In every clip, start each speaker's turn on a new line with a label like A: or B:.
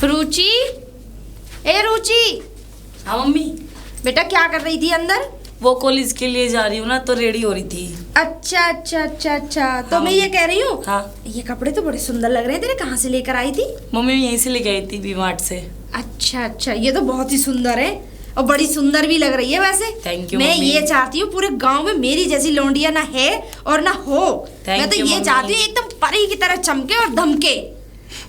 A: रुचि, ए रुचि।
B: हाँ मम्मी।
A: बेटा क्या कर रही थी अंदर?
B: वो कॉलेज के लिए जा रही हूँ ना, तो रेडी हो रही थी।
A: अच्छा अच्छा अच्छा अच्छा। तो
B: हाँ,
A: मैं ये कह रही हूँ,
B: हाँ
A: ये कपड़े तो बड़े सुंदर लग रहे हैं तेरे, कहाँ से लेकर आई थी?
B: मम्मी यहीं से लेके आई थी, वी-मार्ट से।
A: अच्छा अच्छा, ये तो बहुत ही सुंदर है और बड़ी सुंदर भी लग रही है वैसे।
B: थैंक यू
A: मैं
B: मम्मी।
A: ये चाहती हूँ पूरे गांव में मेरी जैसी लौंडिया ना है और ना हो। मैं तो ये चाहती हूँ एकदम परी की तरह चमके और धमके,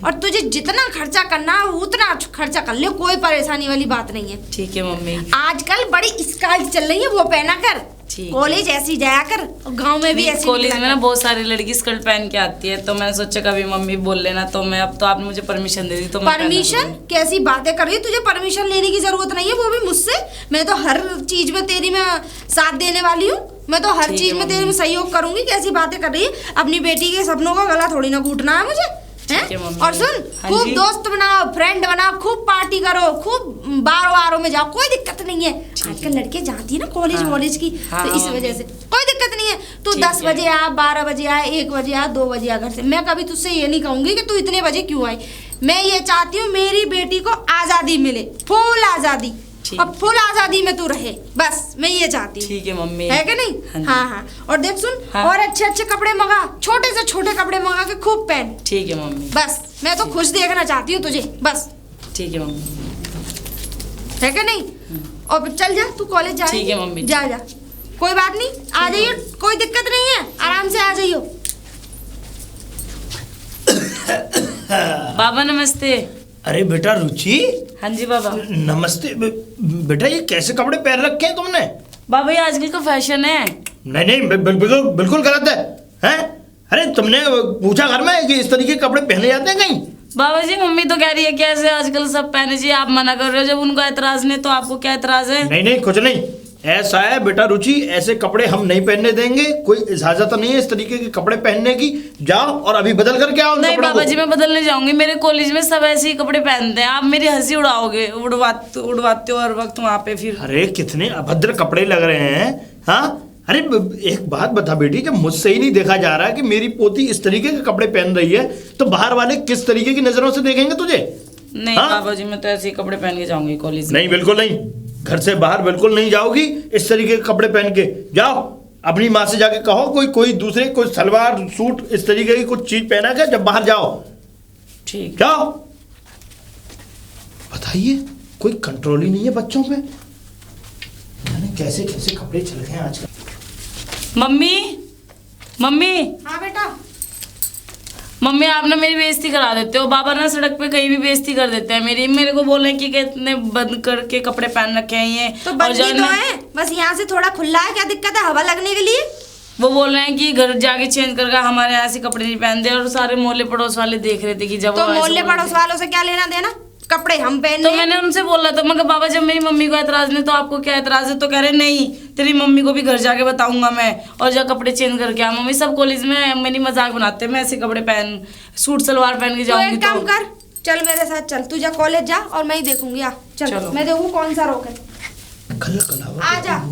A: और तुझे जितना खर्चा करना है उतना खर्चा कर ले, कोई परेशानी वाली बात नहीं है।
B: ठीक है मम्मी।
A: आजकल बड़ी स्कार्ट चल रही है, वो पहना कर कॉलेज ऐसी जाया कर, और गांव में भी ऐसी।
B: कॉलेज में ना बहुत सारी लड़की स्कर्ट पहन के आती है, तो मैंने सोचा कभी मम्मी बोल लेना, तो मैं अब तो आपने मुझे परमिशन दे दी तो
A: परमिशन? कैसी बातें कर रही है, तुझे परमिशन लेने की जरूरत नहीं है, वो भी मुझसे। मैं तो हर चीज में तेरी मैं साथ देने वाली हूँ, मैं तो हर चीज में तेरी में सहयोग करूंगी। कैसी बातें कर रही है, अपनी बेटी के सपनों का गला थोड़ी ना घूटना है मुझे, हैं? और सुन, खूब दोस्त बनाओ, फ्रेंड बनाओ, खूब पार्टी करो, खूब बारों वारों में जाओ, कोई दिक्कत नहीं है। आजकल लड़के जाती है ना कॉलेज वॉलेज की, तो इस वजह से कोई दिक्कत नहीं है। तू 10 बजे आ, 12 बजे आ, 1 बजे आ, 2 बजे आ घर से। मैं कभी तुझसे ये नहीं कहूंगी कि तू इतने बजे क्यों आई। मैं ये चाहती हूँ मेरी बेटी को आजादी मिले, फुल आजादी, और फुल आजादी में तू रहे, बस मैं ये चाहती हूँ।
B: ठीक है मम्मी,
A: है कि नहीं? हाँ हाँ। और देख सुन, और अच्छे अच्छे कपड़े मंगा, छोटे से छोटे कपड़े मंगा के खूब पहन।
B: ठीक है मम्मी।
A: बस मैं तो खुश देखना चाहती हूँ तुझे, बस।
B: ठीक है मम्मी,
A: है कि नहीं? और चल जा, तू कॉलेज जा।
B: ठीक है मम्मी।
A: जा जा, कोई बात नहीं, आ जाइयो, कोई दिक्कत नहीं है, आराम से आ जाइयो।
B: बाबा नमस्ते।
C: अरे बेटा रुचि।
B: हाँ जी बाबा।
C: नमस्ते। बेटा ये कैसे कपड़े पहन रखे हैं तुमने?
B: बाबा ये आजकल का फैशन है।
C: नहीं नहीं, बिल्कुल बिल्कुल गलत है, हैं? अरे तुमने पूछा घर में कि इस तरीके के कपड़े पहने जाते हैं कहीं?
B: बाबा जी मम्मी तो कह रही है कि ऐसे आजकल सब पहने चाहिए, आप मना कर रहे हो। जब उनको एतराज नहीं तो आपको क्या एतराज है?
C: नहीं नहीं, कुछ नहीं। ऐसा है बेटा रुचि, ऐसे कपड़े हम नहीं पहनने देंगे, कोई इजाजत नहीं है इस तरीके के कपड़े पहनने की। जाओ और अभी बदल करके आओ।
B: नहीं बाबा जी मैं बदलने जाऊंगी, मेरे कॉलेज में सब ऐसे ही कपड़े पहनते हैं, आप मेरी हंसी उड़ाओगे, उड़वाते हो हर वक्त वहाँ पे फिर।
C: अरे कितने अभद्र कपड़े लग रहे हैं, हाँ? अरे एक बात बता बेटी, जब मुझसे ही नहीं देखा जा रहा है कि मेरी पोती इस तरीके के कपड़े पहन रही है, तो बाहर वाले किस तरीके की नजरों से देखेंगे तुझे?
B: नहीं बाबा जी मैं तो ऐसे ही कपड़े पहन के जाऊंगी कॉलेज में।
C: नहीं बिल्कुल नहीं, घर से बाहर बिल्कुल नहीं जाओगी इस तरीके के कपड़े पहन के। जाओ अपनी माँ से जाके कहो कोई दूसरे कोई सलवार सूट इस तरीके की कुछ चीज पहना के जब बाहर जाओ।
B: ठीक।
C: जाओ। बताइए, कोई कंट्रोल ही नहीं है बच्चों पे, कैसे कैसे कपड़े चल रहे हैं आजकल।
B: Mummy mummy.
A: हाँ बेटा।
B: मम्मी आप ना मेरी बेइज्जती करा देते हो। बाबा ना सड़क पे कहीं भी बेइज्जती कर देते हैं मेरी, मेरे को बोल रहे हैं कि इतने बंद करके कपड़े पहन रखे हैं ये।
A: तो बंदी तो है, बस यहाँ से थोड़ा खुला है, क्या दिक्कत है हवा लगने के लिए?
B: वो बोल रहे हैं कि घर जाके चेंज करके हमारे यहाँ से कपड़े नहीं पहनते, और सारे मोहल्ले पड़ोस वाले देख रहे थे कि जब
A: तो मोहल्ले पड़ोस वालों से क्या लेना देना, कपड़े हम पहन।
B: तो मैंने उनसे बोला था, मगर बाबा जब मेरी मम्मी को एतराज नहीं तो आपको क्या एतराज है? तो कह रहे नहीं तेरी मम्मी को भी घर जाके बताऊंगा मैं, और जा कपड़े चेंज करके आ। मम्मी सब कॉलेज में मेरी मजाक बनाते हैं, मैं ऐसे कपड़े पहन सूट सलवार पहन के जाऊंगी।
A: तो एक काम कर, चल मेरे साथ चल, तू जा कॉलेज जा और मैं ही देखूंगी। आ चल, मैं देखूं कौन सा रोक है। आ जा,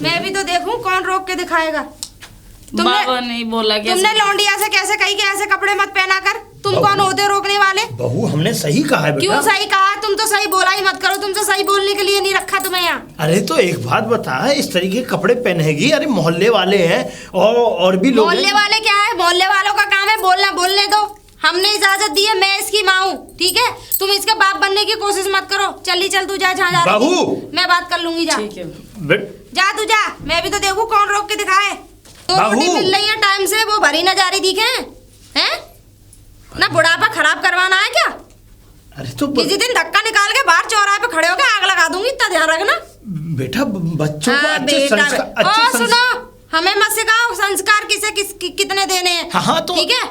A: मैं भी तो देखूं कौन रोक के दिखाएगा।
B: बाबा नहीं बोला कि
A: तुमने लौंडिया से कैसे कही कि ऐसे कपड़े मत पहना कर? तुम कौन होते रोकने वाले?
C: बहू हमने सही कहा है बेटा।
A: क्यों सही कहा? तुम तो सही बोला ही मत करो, तुमसे सही बोलने के लिए नहीं रखा तुम्हें यहाँ।
C: अरे तो एक बात बता, इस तरीके के कपड़े पहनेगी? अरे मोहल्ले वाले हैं और भी लोग।
A: मोहल्ले वाले क्या है? मोहल्ले वालों का काम है बोलना, बोलने दो। हमने इजाजत दी है, मैं इसकी माँ हूँ, ठीक है? तुम इसके बाप बनने की कोशिश मत करो। चल चल तू जा जहाँ जा रही है, मैं बात कर लूंगी। जा जा तू जा, मैं भी तो देखूं कौन रोक के दिखाए। तो रोटी मिल रही है टाइम से, वो भरी न जा रही दिखे हैं? ना बुढ़ापा खराब करवाना है क्या?
C: अरे तो
A: किसी दिन धक्का निकाल के बाहर चौराहे पे खड़े होके आग लगा दूंगी, इतना ध्यान रखना
C: बेटा। बच्चों को अच्छे
A: संस्कार। सुनो, हमें मत सिखाओ संस्कार किसे कितने देने हैं।
C: हाँ तो
A: ठीक है।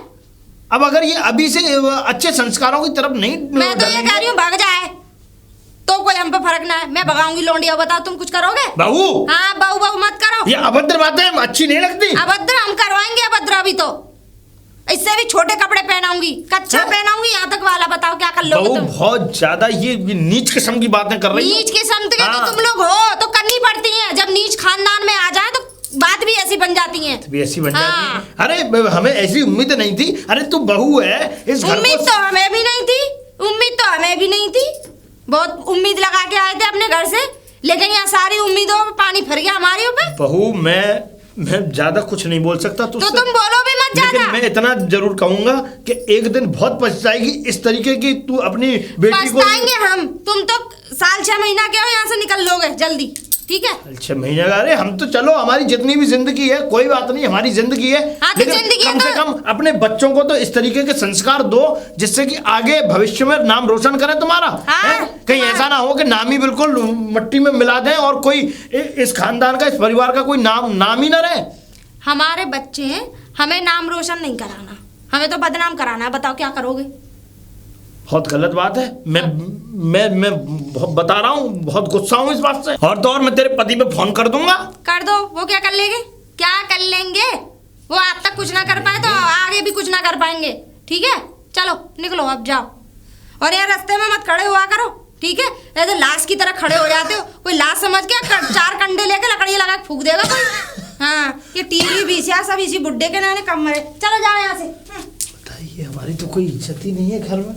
C: अब अगर ये अभी से अच्छे संस्कारों की तरफ नहीं,
A: मैं तो ये कह रही हूँ भाग जाए तो कोई हम पे फर्क ना है। मैं भगाऊंगी लौंडिया, बताओ तुम कुछ करोगे?
C: बहू।
A: हाँ बहू मत करो,
C: ये अभद्र बातें अच्छी नहीं लगती।
A: अभद्र हम करवाएंगे, अभद्र अभी तो इससे भी छोटे कपड़े पहनाऊंगी, कच्चा पहनाऊंगी, यहाँ तक वाला। बताओ क्या कर लोगे तुम?
C: बहुत ज्यादा ये नीच किस्म की बातें कर रही हो।
A: नीच किस्म के तो तुम लोग हो, तो करनी पड़ती है। जब नीच खानदान में आ जाए तो बात भी ऐसी बन जाती है।
C: भी ऐसी बन जाती है। अरे हमें ऐसी उम्मीद नहीं थी। अरे तू बहू है इस घर
A: उम्मीद तो हमें भी नहीं थी, उम्मीद तो तो हमें भी नहीं थी, बहुत उम्मीद लगा के आए थे अपने घर से, लेकिन यहाँ सारी उम्मीदों पे पानी फिर गया हमारे ऊपर।
C: बहू मैं ज्यादा कुछ नहीं बोल सकता
A: तो तुम बोलो भी मत ज्यादा।
C: लेकिन मैं इतना जरूर कहूंगा कि एक दिन बहुत पछताएगी इस तरीके की तू अपनी बेटी को।
A: पछताएंगे हम, तुम तो साल 6 महीना के हो, यहाँ से निकल लोगे जल्दी, ठीक है?
C: 6 महीने का, अरे हम तो चलो हमारी जितनी भी जिंदगी है कोई बात नहीं, हमारी जिंदगी है।
A: हाँ, तो
C: लेकिन
A: जिंदगी
C: कम से
A: तो...
C: कम अपने बच्चों को तो इस तरीके के संस्कार दो जिससे कि आगे भविष्य में नाम रोशन करे तुम्हारा।
A: हाँ,
C: कहीं ऐसा ना हो कि नाम ही बिल्कुल मट्टी में मिला दें और कोई इस खानदान का, इस परिवार का कोई नाम ही ना रहे।
A: हमारे बच्चे हैं, हमें नाम रोशन नहीं कराना, हमें तो बदनाम कराना है। बताओ क्या करोगे?
C: बहुत गलत बात है। मैं बता रहा हूँ, बहुत गुस्सा हूँ इस बात से। और तो और मैं तेरे पति पे फोन कर दूंगा।
A: कर दो, वो क्या कर लेंगे? क्या कर लेंगे? वो आज तक कुछ ना कर पाए तो आगे भी कुछ ना कर पाएंगे, ठीक है? चलो निकलो, अब जाओ। और यार रास्ते में मत खड़े हुआ करो, ठीक है? ऐसे लाश की तरह खड़े हो जाते हो, कोई लाश समझ के 4 कंडे लेके लकड़ी लगा के फूक देगा कोई। हाँ, ये टीवी बीसिया सब इसी बुड्ढे के नाने कम मरे। चलो जाओ यहाँ से।
C: बताइए, हमारी तो कोई इज्जत ही नहीं है घर में,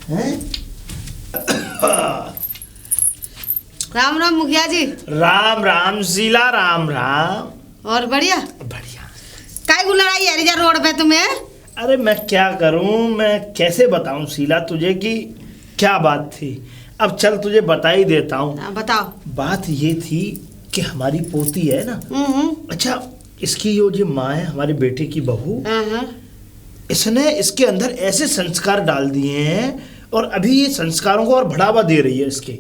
C: हैं?
D: राम राम मुखिया जी।
C: राम राम शीला, राम राम।
D: और बढ़िया
C: बढ़िया।
D: काय को लड़ाई है रिजर्व रोड पे तुम्हें?
C: अरे मैं क्या करूं, मैं कैसे बताऊं शीला तुझे कि क्या बात थी। अब चल तुझे बता ही देता हूं।
D: बताओ।
C: बात ये थी कि हमारी पोती है ना, अच्छा इसकी जो माँ है, हमारे बेटे की बहू, इसने इसके अंदर ऐसे संस्कार डाल दिए हैं और अभी ये संस्कारों को और बढ़ावा दे रही है इसके।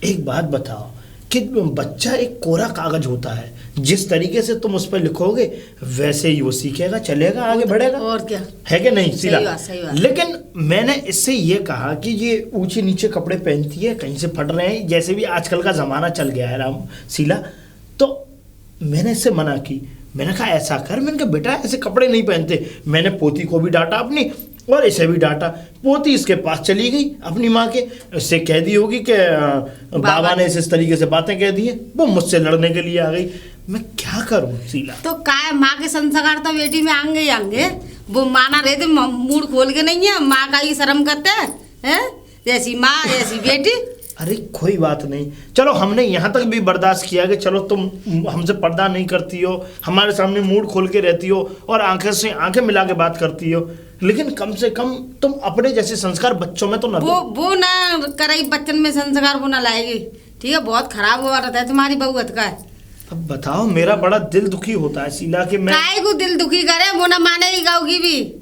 C: एक बात बताओ कि बच्चा एक कोरा कागज होता है, जिस तरीके से तुम उस पर लिखोगे वैसे ही वो सीखेगा, चलेगा, आगे बढ़ेगा।
D: और क्या
C: है कि नहीं शीला?
D: सही बात।
C: लेकिन मैंने इससे ये कहा कि ये ऊंचे नीचे कपड़े पहनती है, कहीं से फट रहे हैं, जैसे भी आजकल का जमाना चल गया है राम शीला, तो मैंने इससे मना की। मैंने कहा ऐसा कर, मैंने कहा बेटा ऐसे कपड़े नहीं पहनते। मैंने पोती को भी डांटा अपनी और इसे भी डांटा। पोती इसके पास चली गई अपनी माँ के, इससे कह दी होगी कि बाबा ने इस तरीके से बातें कह दी है, वो मुझसे लड़ने के लिए आ गई। मैं क्या करूं शीला?
D: तो काय माँ के संस्कार तो बेटी में आएंगे ही आएंगे। वो माना रहे थे, मूड खोल के नहीं है, माँ का ही शर्म करते हैं, जैसी माँ ऐसी बेटी।
C: अरे कोई बात नहीं, चलो हमने यहाँ तक भी बर्दाश्त किया कि चलो तुम हमसे पर्दा नहीं करती हो, हमारे सामने मूड खोल के रहती हो और आंखें से आंखें मिला के बात करती हो, लेकिन कम से कम तुम अपने जैसे संस्कार बच्चों में तो ना दो।
D: वो ना करे बच्चन में संस्कार, वो ना लाएगी, ठीक है? बहुत खराब हुआ रहता है तुम्हारी बहुअत का।
C: अब बताओ, मेरा बड़ा दिल दुखी होता है शीला कि मैं
D: काय को दिल दुखी करे, वो ना मानेगी गाँव भी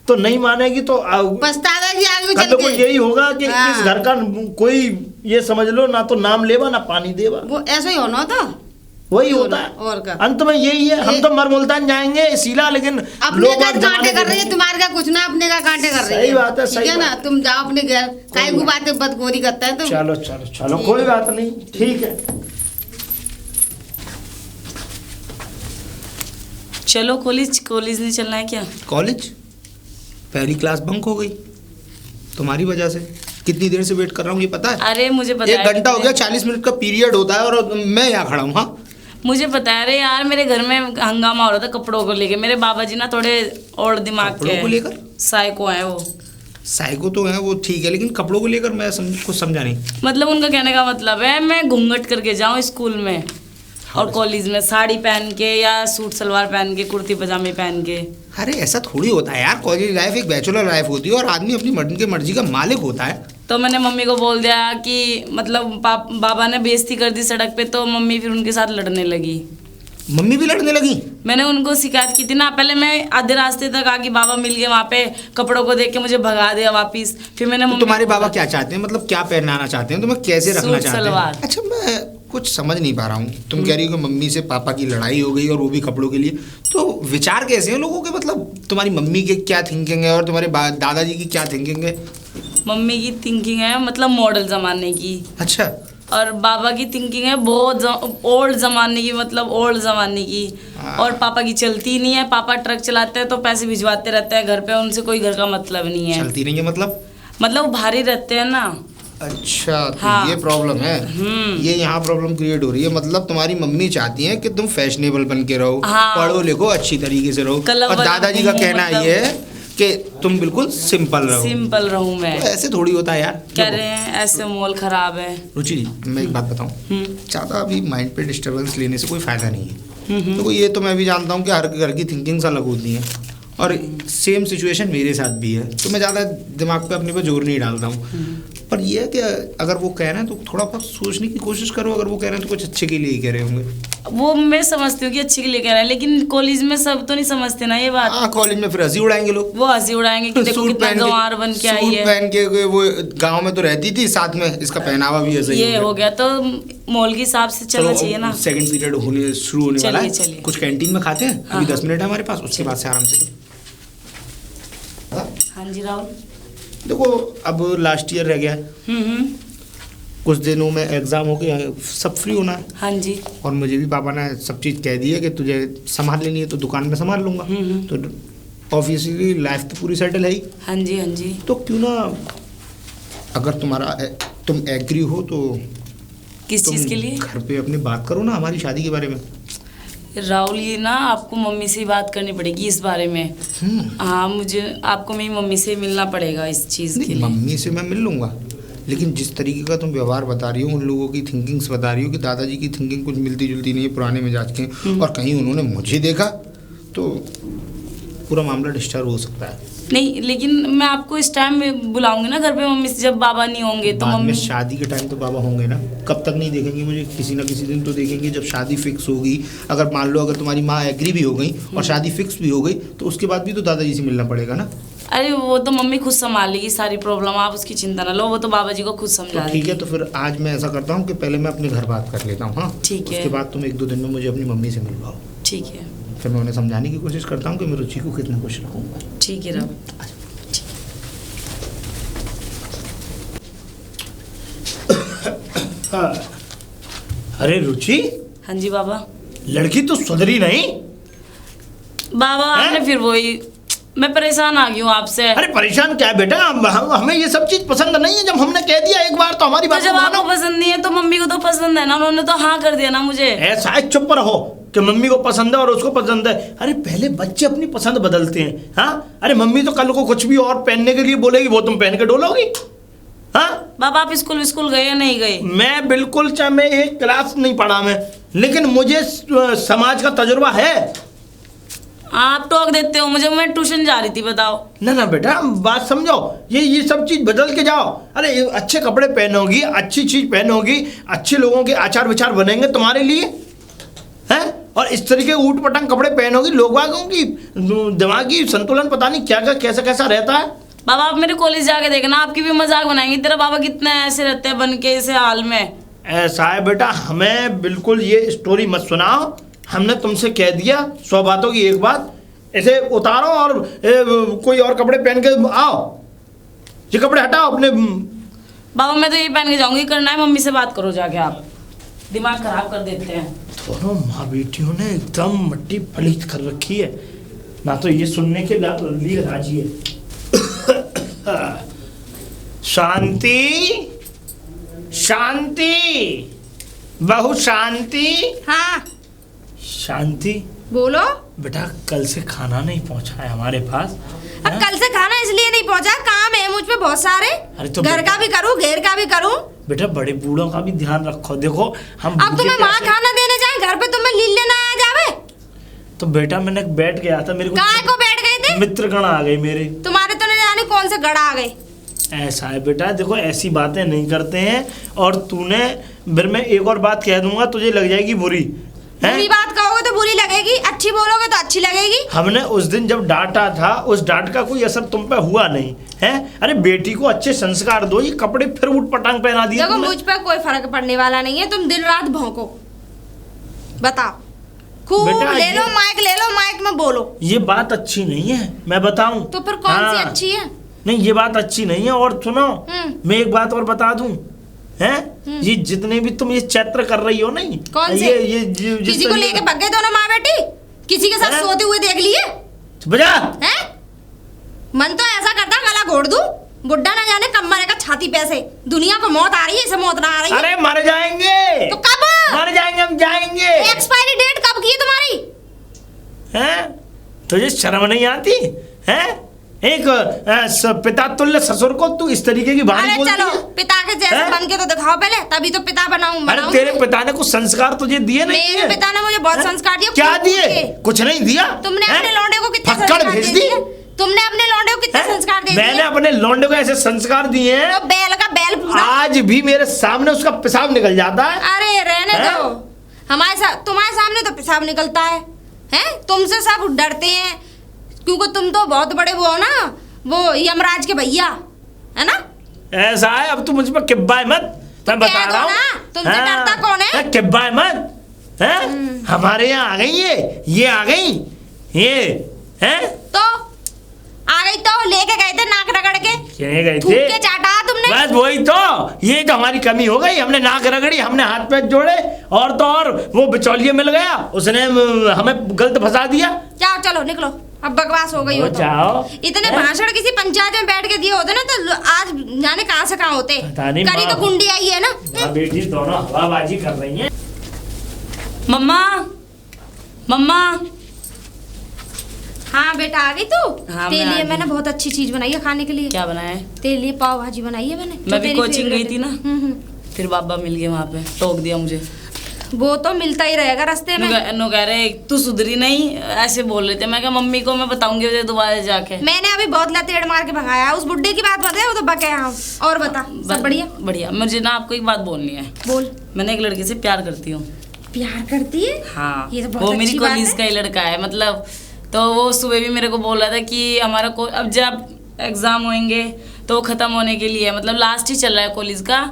C: तो नहीं मानेगी तो
D: पछतावेगी आगे चल
C: तो
D: के।
C: यही होगा कि
D: हाँ।
C: इस घर का कोई ये समझ लो ना तो नाम लेवा ना पानी देवा।
D: वो ऐसा ही होना था,
C: वही होता है
D: और क्या?
C: अंत में यही है। हम तो मर मुल्तान जाएंगे शीला, लेकिन
D: अपने
C: लोग
D: का
C: आज
D: कांटे
C: जमाने
D: कर रही है, तुम्हारे का कुछ ना, अपने का कांटे कर रही है।
C: सही बात है,
D: ठीक
C: सही
D: है ना?
C: बात।
D: तुम जाओ अपने घर, काय को बातें बदगोरी करता है तुम।
C: चलो चलो चलो, कोई बात नहीं, ठीक है।
B: चलो कॉलेज नहीं चलना है क्या?
E: कॉलेज? पहली क्लास बंक हो गई तुम्हारी वजह से। कितनी देर से वेट कर रहा हूँ ये पता है?
B: अरे मुझे पता
E: 1 घंटा हो गया, 40 मिनट का पीरियड होता है और मैं यहाँ खड़ा हूँ। हाँ
B: मुझे पता है। अरे यार मेरे घर में हंगामा हो रहा था कपड़ों को लेके। मेरे बाबा जी ना थोड़े और दिमाग के
E: कपड़ों को लेकर?
B: साइको हैं वो।
E: साइको तो है वो, ठीक है, लेकिन कपड़ों को लेकर मैं कुछ समझा नहीं।
B: मतलब उनका कहने का मतलब है मैं घूंघट करके जाऊँ स्कूल में और कॉलेज में साड़ी पहन के या सूट सलवार पहन के, कुर्ती पजामे पहन के।
E: अरे ऐसा थोड़ी होता है यार, कॉलेज लाइफ एक बैचलर लाइफ होती है और आदमी अपनी मर्जी का मालिक होता है।
B: तो मैंने मम्मी को बोल दिया कि मतलब बाबा ने बेइज्जती कर दी सड़क पे, तो मम्मी फिर उनके साथ लड़ने लगी।
E: मम्मी भी लड़ने लगी?
B: मैंने उनको शिकायत की थी ना। पहले मैं आधे रास्ते तक आके बाबा मिल गए वहाँ पे, कपड़ों को देख के मुझे भगा दिया वापिस। फिर मैंने
E: तो तुम्हारे बाबा क्या चाहते हैं, मतलब क्या पहनाना चाहते हैं, तुम्हें कैसे रखना
B: सूट
E: चाहते
B: सलवार।
E: हैं? अच्छा मैं कुछ समझ नहीं पा रहा हूँ। तुम कह रही हो कि मम्मी से पापा की लड़ाई हो गई और वो भी कपड़ों के लिए, तो विचार कैसे हैं लोगों के? मतलब तुम्हारी मम्मी के क्या थिंकिंग है और तुम्हारे दादाजी की क्या थिंकिंग है?
B: मम्मी की थिंकिंग है मतलब मॉडल जमाने की।
E: अच्छा।
B: और बाबा की थिंकिंग है बहुत ओल्ड जमाने की, मतलब ओल्ड जमाने की। और पापा की चलती नहीं है। पापा ट्रक चलाते हैं तो पैसे भिजवाते रहते हैं घर पे, उनसे कोई घर का मतलब नहीं है।
E: चलती नहीं है मतलब
B: भारी रहते हैं ना।
E: अच्छा तो
B: हाँ।
E: ये प्रॉब्लम है। ये यहाँ प्रॉब्लम क्रिएट हो रही है। मतलब तुम्हारी मम्मी चाहती है कि तुम फैशनेबल बन के रहो,
B: हाँ।
E: पढ़ो लिखो अच्छी तरीके से रहो।
B: क्लब
E: और दादाजी का कहना
B: मतलब...
E: ये है कि तुम बिल्कुल सिंपल रहो।
B: सिंपल रहूं मैं।
E: तो ऐसे थोड़ी होता है यार।
B: कह रहे हैं ऐसे माहौल खराब है।
E: रुचि जी, मैं एक बात बताऊं, ज़्यादा अभी माइंड पे डिस्टर्बेंस लेने से कोई फ़ायदा नहीं है। तो ये तो मैं भी जानता हूँ कि हर घर की थिंकिंग्स अलग होती हैं, और सेम सिचुएशन मेरे साथ भी है, तो मैं ज़्यादा दिमाग पे अपने पे जोर नहीं डालता हूँ। पर ये है कि अगर वो कह रहे हैं तो थोड़ा बहुत सोचने की कोशिश करो। अगर वो कह रहे हैं तो कुछ अच्छे के लिए ही कह रहे होंगे।
B: वो मैं समझती हूँ कि अच्छे के लिए कह रहे हैं, लेकिन कॉलेज में सब तो नहीं समझते ना ये बात।
E: हाँ, कॉलेज में फिर हंसी उड़ाएंगे लोग।
B: वो हंसी उड़ाएंगे कि देखो कितना गंवार बन के आई है।
E: सूट पहन के वो गांव में तो रहती थी, साथ में इसका पहनावा भी ऐसा ही
B: ये हो गया, तो मॉल के हिसाब से चलना चाहिए ना।
E: सेकंड पीरियड होने शुरू होने वाला है।
B: चलिए।
E: कुछ कैंटीन में खाते हैं, अभी 10 मिनट है हमारे पास, उसके बाद से आराम से।
B: हाँ जी राहुल।
C: देखो अब लास्ट ईयर रह गया है, कुछ दिनों में एग्जाम हो गया, सब फ्री होना है।
B: हाँ जी।
C: और मुझे भी पापा ने सब चीज़ कह दी है कि तुझे संभाल लेनी है तो दुकान में संभाल लूंगा। तो ऑब्वियसली लाइफ तो पूरी सेटल है ही।
B: हाँ जी। हाँ जी।
C: तो क्यों ना, अगर तुम एग्री हो तो
B: किस चीज़ के लिए?
C: घर पे अपनी बात करो ना हमारी शादी के बारे में।
B: राहुल, ये ना आपको मम्मी से बात करनी पड़ेगी इस बारे में। हाँ, मुझे आपको मेरी मम्मी से मिलना पड़ेगा इस चीज़ के लिए।
E: मम्मी से मैं मिल लूँगा, लेकिन जिस तरीके का तुम व्यवहार बता रही हो, उन लोगों की थिंकिंग्स बता रही हो कि दादाजी की थिंकिंग कुछ मिलती जुलती नहीं है, पुराने मिजाज के, और कहीं उन्होंने मुझे देखा तो पूरा मामला डिस्टर्ब हो सकता है।
B: नहीं, लेकिन मैं आपको इस टाइम में बुलाऊंगी ना घर पे मम्मी से, जब बाबा नहीं होंगे तो
C: बाद में
B: मम्मी।
C: शादी के टाइम तो बाबा होंगे ना, कब तक नहीं देखेंगे मुझे? किसी ना किसी दिन तो देखेंगे जब शादी फिक्स होगी। अगर मान लो अगर तुम्हारी माँ एग्री भी हो गई और शादी फिक्स भी हो गई तो उसके बाद भी तो दादाजी से मिलना पड़ेगा ना।
B: अरे वो तो मम्मी खुद संभाल लेगी सारी प्रॉब्लम, आप उसकी चिंता ना लो, वो तो बाबा जी को खुद समझा
C: तो ठीक है, तो फिर आज मैं ऐसा करता हूँ कि पहले मैं अपने घर बात कर लेता हूँ। हाँ
B: ठीक है।
C: उसके बाद तुम 1-2 दिन में मुझे अपनी मम्मी से मिलवाओ।
B: ठीक है।
C: फिर मैं उन्हें समझाने की कोशिश करता हूँ कि मैं रुचि को कितना खुश रखूँगा।
B: ठीक है राहुल।
C: हाँ। अरे रुचि,
B: हाँ जी बाबा।
C: लड़की तो सुधरी नहीं।
B: बाबा आपने फिर वही, मैं परेशान आ गई हूँ आपसे।
C: अरे परेशान क्या है बेटा, हमें ये सब चीज पसंद नहीं है। जब हमने कह दिया एक बार तो हमारी
B: तो
C: बात
B: जब
C: को मानो।
B: आपको पसंद नहीं है तो मम्मी को तो पसंद है ना, उन्होंने तो हाँ कर दिया ना मुझे।
C: ऐसा है, चुप रहो कि मम्मी को पसंद है और उसको पसंद है। अरे पहले बच्चे अपनी पसंद बदलते हैं। हाँ, अरे मम्मी तो कल को कुछ भी और पहनने के लिए बोलेगी, वो तुम पहन के डोलोगी। हाँ
B: बाबा, आप स्कूल गए या नहीं गए?
C: मैं बिल्कुल, चाहे मैं एक क्लास नहीं पढ़ा मैं, लेकिन मुझे समाज का तजुर्बा है।
B: आप टोक देते हो मुझे, मैं ट्यूशन जा रही थी, बताओ।
C: ना ना बेटा, बात समझो, ये सब चीज बदल के जाओ। अरे अच्छे कपड़े पहनोगी, अच्छी चीज पहनोगी, अच्छे लोगों के आचार विचार बनेंगे तुम्हारे लिए, हैं? और इस तरीके ऊट पटांग कपड़े पहनोगी, लोग वागों की दिमागी संतुलन पता नहीं क्या क्या कैसा कैसा रहता है।
B: बाबा आप मेरे कॉलेज जाके देखना, आपकी भी मजाक बनाएंगे, तेरा बाबा कितने ऐसे रहते हैं बन के ऐसे हाल में।
C: ऐसा है बेटा, हमें बिल्कुल ये स्टोरी मत सुनाओ। हमने तुमसे कह दिया 100 बातों की एक बात, ऐसे उतारो और कोई और कपड़े पहन के आओ। ये कपड़े हटाओ अपने।
B: बाबा मैं तो ये पहन के जाऊंगी, करना है मम्मी से बात करो जाके, आप दिमाग खराब कर देते हैं।
C: दोनों माँ बेटियों ने एकदम मट्टी पलीत कर रखी है ना, तो ये सुनने के लिए राजी है। शांति शांति, बहु शांति।
A: हाँ
C: शांति
A: बोलो।
C: बेटा, कल से खाना नहीं पहुंचा है हमारे पास।
A: अब कल से खाना इसलिए नहीं पहुंचा, काम है मुझ पे बहुत सारे।
C: अरे तो
A: घर का भी करूँ, घेर का भी करूँ।
C: बेटा बड़े बूढ़ों का भी ध्यान रखो। देखो हम
A: अब तुम्हें माँ खाना देने जाए घर पे, तुम्हें लील लेना आ जावे।
C: तो बेटा मैंने बैठ गया था, मेरे
A: काय को बैठ गए थे?
C: मित्रगण आ गए मेरे।
A: तुम्हारे तो नहीं जाने कौन से गड़ा आ गए।
C: ऐसा है बेटा, देखो ऐसी बातें नहीं करते हैं। और तूने, फिर मैं एक और बात कह दूंगा, तुझे लग जाएगी बुरी।
A: बुरी बात कहोगे तो बुरी लगेगी, अच्छी बोलोगे तो अच्छी लगेगी।
C: हमने उस दिन जब डांटा था, उस डांट का कोई असर तुम पे हुआ नहीं है। अरे बेटी को अच्छे संस्कार दो, ये कपड़े फिर उठ पटांग पहना दिए।
A: देखो मुझ पे कोई फर्क पड़ने वाला नहीं है, तुम दिन रात भौंको। बताओ, खूब ले लो माइक में बोलो।
C: ये बात अच्छी नहीं है, मैं बताऊं
A: तो फिर कौन सी अच्छी है?
C: नहीं, ये बात अच्छी नहीं है। और सुनो, मैं एक बात और बता दूं, हैं? ये जितने भी तुम ये चैत्र कर रही हो नहीं,
A: कौन से?
C: ये
A: किसी को लेके भाग गए दोनों माँ बेटी, किसी के साथ सोते हुए देख लिए
C: बजा
A: हैं? मन तो ऐसा करता गला घोड़ दूं, बुड्ढा ना जाने कब मरेगा छाती पे से। दुनिया को मौत आ रही है, इसे मौत ना आ रही है।
C: अरे मर जाएंगे
A: तो कब
C: मर जाएंगे? हम जाएंगे।
A: एक्सपायरी डेट कब की है तुम्हारी?
C: हैं? तुझे शर्म नहीं आती है? एक पिता तुल्य ससुर को तू इस तरीके की बात
A: अरे
C: बोलती
A: चलो
C: है?
A: पिता के जैसे
C: हैं?
A: बन के तो दिखाओ पहले, तभी तो पिता
C: अरे
A: बनाऊं।
C: तेरे पिता ने कुछ संस्कार तुझे दिए नहीं
A: मेरे
C: दिए?
A: पिता ने मुझे बहुत संस्कार दिए।
C: क्या
A: कूट-कूट
C: दिए?
A: के।
C: कुछ नहीं दिया।
A: तुमने
C: हैं?
A: अपने लौंडे को कितने
C: फक्कड़
A: संस्कार
C: भेज
A: दे
C: दी?
A: दिए? तुमने अपने लौंडे को कितने
C: हैं?
A: संस्कार दे
C: मैंने
A: दिए?
C: अपने लौंडे को ऐसे संस्कार दिए हैं,
A: तो बैल का बैल पूरा।
C: आज भी मेरे सामने उसका पेशाब निकल जाता है।
A: अरे रहने
C: हैं?
A: दो, तुम्हारे सामने तो पेशाब निकलता है। हैं? तुमसे सब डरते हैं क्योंकि तुम तो बहुत बड़े वो हो ना, वो यमराज के भैया, है ना?
C: ऐसा है, अब तू मुझ पर किब्बाए मत, मैं बता
A: कह दो
C: रहा हूँ।
A: ना, तुमसे
C: हाँ,
A: डरता कौन है?
C: किब्बाए मत, हैं? हमारे यहाँ आ गई ये आ गई ये, हैं?
A: तो आ गई तो लेके गए थे नाक रगड़ के,
C: क्या गए
A: थूक
C: थे?
A: के चाटा तुमने।
C: बस वही तो, ये तो हमारी कमी हो गई, हमने नाक रगड़ी, हमने हाथ पैर जोड़े, और तो और वो बिचौलिया मिल गया, उसने हमें गलत फंसा दिया।
A: जाओ चलो निकलो, अब बकवास हो गई हो तो।
C: जाओ।
A: इतने
C: हैं?
A: भाषण किसी पंचायत में बैठ के दिए होते ना तो आज जाने कहाँ से कहाँ होते।
C: पता नहीं
A: करी
C: माँ।
A: तो कुंडी आई है ना।
C: माँ बेटी दोनों हवाबाजी कर रही हैं।
B: मम्मा मम्मा।
A: हाँ बेटा आ गई तू।
B: हाँ,
A: तेरे
B: मैं आ
A: लिए
B: गई।
A: मैंने बहुत अच्छी चीज बनाई है खाने के लिए।
B: क्या बनाया है?
A: तेरे लिए पाव भाजी बनाई है मैंने। जो
B: मैं भी
A: तेरी
B: कोचिंग
A: favorite
B: गई थी
A: है।
B: ना, फिर बाबा मिल गए वहाँ पे, टोक दिया मुझे।
A: वो तो मिलता ही रहेगा रास्ते में।
B: नो कह रहे तू सुधरी नहीं, ऐसे बोल रहे थे। मैं क्या मम्मी को मैं बताऊंगी मुझे दोबारा जाके।
A: मैंने अभी बहुत लतेड़ मार के भगाया। उस बुड्ढे की बात बताए, वो तो बके यहाँ। और बता, सब बढ़िया?
B: बढ़िया। मुझे ना आपको एक बात बोलनी है।
A: बोल।
B: मैंने एक लड़के से प्यार करती हूँ।
A: प्यार करती है?
B: हाँ,
A: ये तो बहुत
B: वो मेरी
A: अच्छी बात
B: कॉलेज
A: है।
B: का ही लड़का है। मतलब तो वो सुबह भी मेरे को बोल रहा था कि हमारा अब जब एग्जाम होंगे तो खत्म होने के लिए, मतलब लास्ट ही चल रहा है कॉलेज का,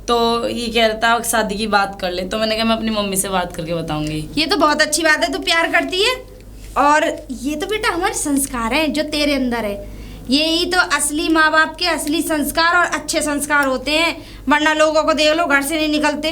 B: तो ये कह रहा था शादी की बात कर ले। तो मैंने कहा मैं अपनी मम्मी से बात करके बताऊंगी।
A: ये तो बहुत अच्छी बात है, तू प्यार करती है। और ये तो बेटा हमारे संस्कार हैं जो तेरे अंदर है। यही तो असली माँ बाप के असली संस्कार और अच्छे संस्कार होते हैं। वरना लोगों को देख लो, घर से नहीं निकलते,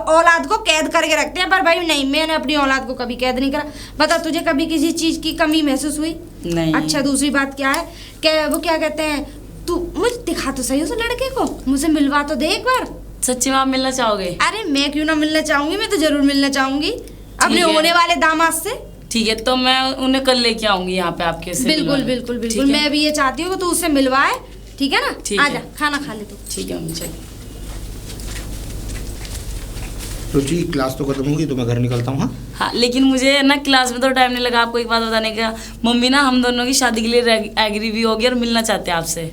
A: औलाद को कैद करके रखते हैं। पर भाई नहीं, मैंने अपनी औलाद को कभी कैद नहीं करा। बता, तुझे कभी किसी चीज की कमी महसूस हुई?
B: नहीं।
A: अच्छा, दूसरी बात क्या है, क्या वो क्या कहते हैं, तू मुझे दिखा तो सही उस लड़के को, मुझे मिलवा तो दे एक बार।
B: सच्ची में आप मिलना चाहोगे?
A: अरे मैं क्यों ना मिलना चाहूंगी, मैं तो जरूर मिलना चाहूंगी अपने
B: है।
A: होने वाले दामाद से।
B: ठीक है, तो मैं उन्हें कल लेके आऊंगी यहाँ पे आपके से
A: बिल्कुल
B: मिलवाने।
A: बिल्कुल बिल्कुल,
B: ठीक है?
A: मैं भी ये चाहती हूँ कि तू उससे मिलवाए। ठीक है ना?
B: ठीक
A: आजा,
B: है।
A: खाना खा ले तू।
B: ठीक है मुझे।
E: रुचि क्लास तो खत्म होगी तो मैं घर निकलता हूँ। हाँ
B: हाँ, लेकिन मुझे ना क्लास में तो टाइम नहीं लगा। आपको एक बात बताने का, मम्मी ना हम दोनों की शादी के लिए एग्री भी हो गई और मिलना चाहते हैं आपसे।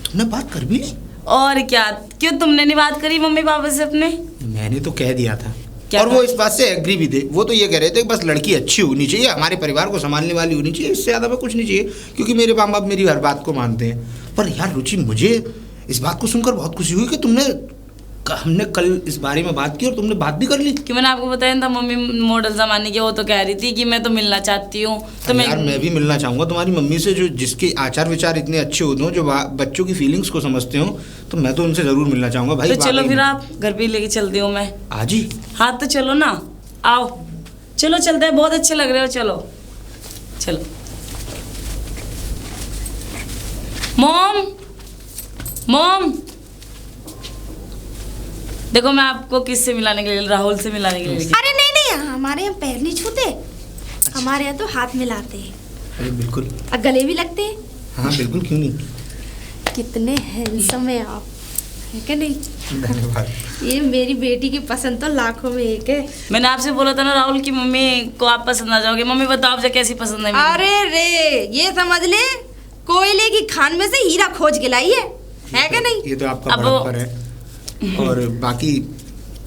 E: तुमने बात कर भी ली?
B: और क्या, क्यों तुमने नहीं बात करी मम्मी पापा से अपने?
E: मैंने तो कह दिया था,
B: क्या
E: और
B: कहा?
E: वो इस बात से एग्री भी थे। वो तो ये कह रहे थे कि बस लड़की अच्छी होनी चाहिए, हमारे परिवार को संभालने वाली होनी चाहिए, इससे ज़्यादा मैं कुछ नहीं चाहिए, क्योंकि मेरे माँ बाप मेरी हर बात को मानते हैं। पर यार रुचि, मुझे इस बात को सुनकर बहुत खुशी हुई कि हमने कल इस बारे में बात की और तुमने बात भी कर ली।
B: कि मैंने आपको बताया था मम्मी मॉडल जमाने की, वो तो कह रही थी कि मैं तो मिलना चाहती हूँ। तो
E: यार मैं भी मिलना चाहूँगा तुम्हारी मम्मी से, जो जिसके आचार विचार इतने अच्छे होते हो, जो बच्चों की फीलिंग्स को समझते हो, तो मैं तो उनसे ज़रूर मिलना चाहूँगा भाई।
B: तो चलो
E: वाकई
B: फिर
E: में।
B: आप घर पे लेके चलती हूँ मैं
E: आज ही?
B: हाँ तो चलो ना, आओ चलो चलते हैं, बहुत अच्छे लग रहे हो। चलो चलो। मॉम मॉम, देखो मैं आपको किससे मिलाने के लिए, राहुल से मिलाने के लिए लेके-
A: अरे नहीं नहीं, हमारे यहाँ पैर नहीं छूते, हमारे यहाँ तो हाथ मिलाते हैं
E: अरे बिल्कुल।
A: और गले भी लगते हैं।
E: हाँ बिल्कुल, क्यों नहीं।
A: कितने हैंडसम है आप, है क्या नहीं?
E: धन्यवाद।
A: ये मेरी बेटी की पसंद तो लाखों में एक है।
B: मैंने आपसे बोला था ना राहुल की मम्मी को आप पसंद आ जाओगे। मम्मी बताओ आपसे कैसी पसंद है मेरी?
A: अरे रे, ये समझ ले कोयले की खान में से हीरा खोज के लाई है क्या नहीं?
E: ये तो आपका
B: अब
E: बड़प्पन है। और बाकी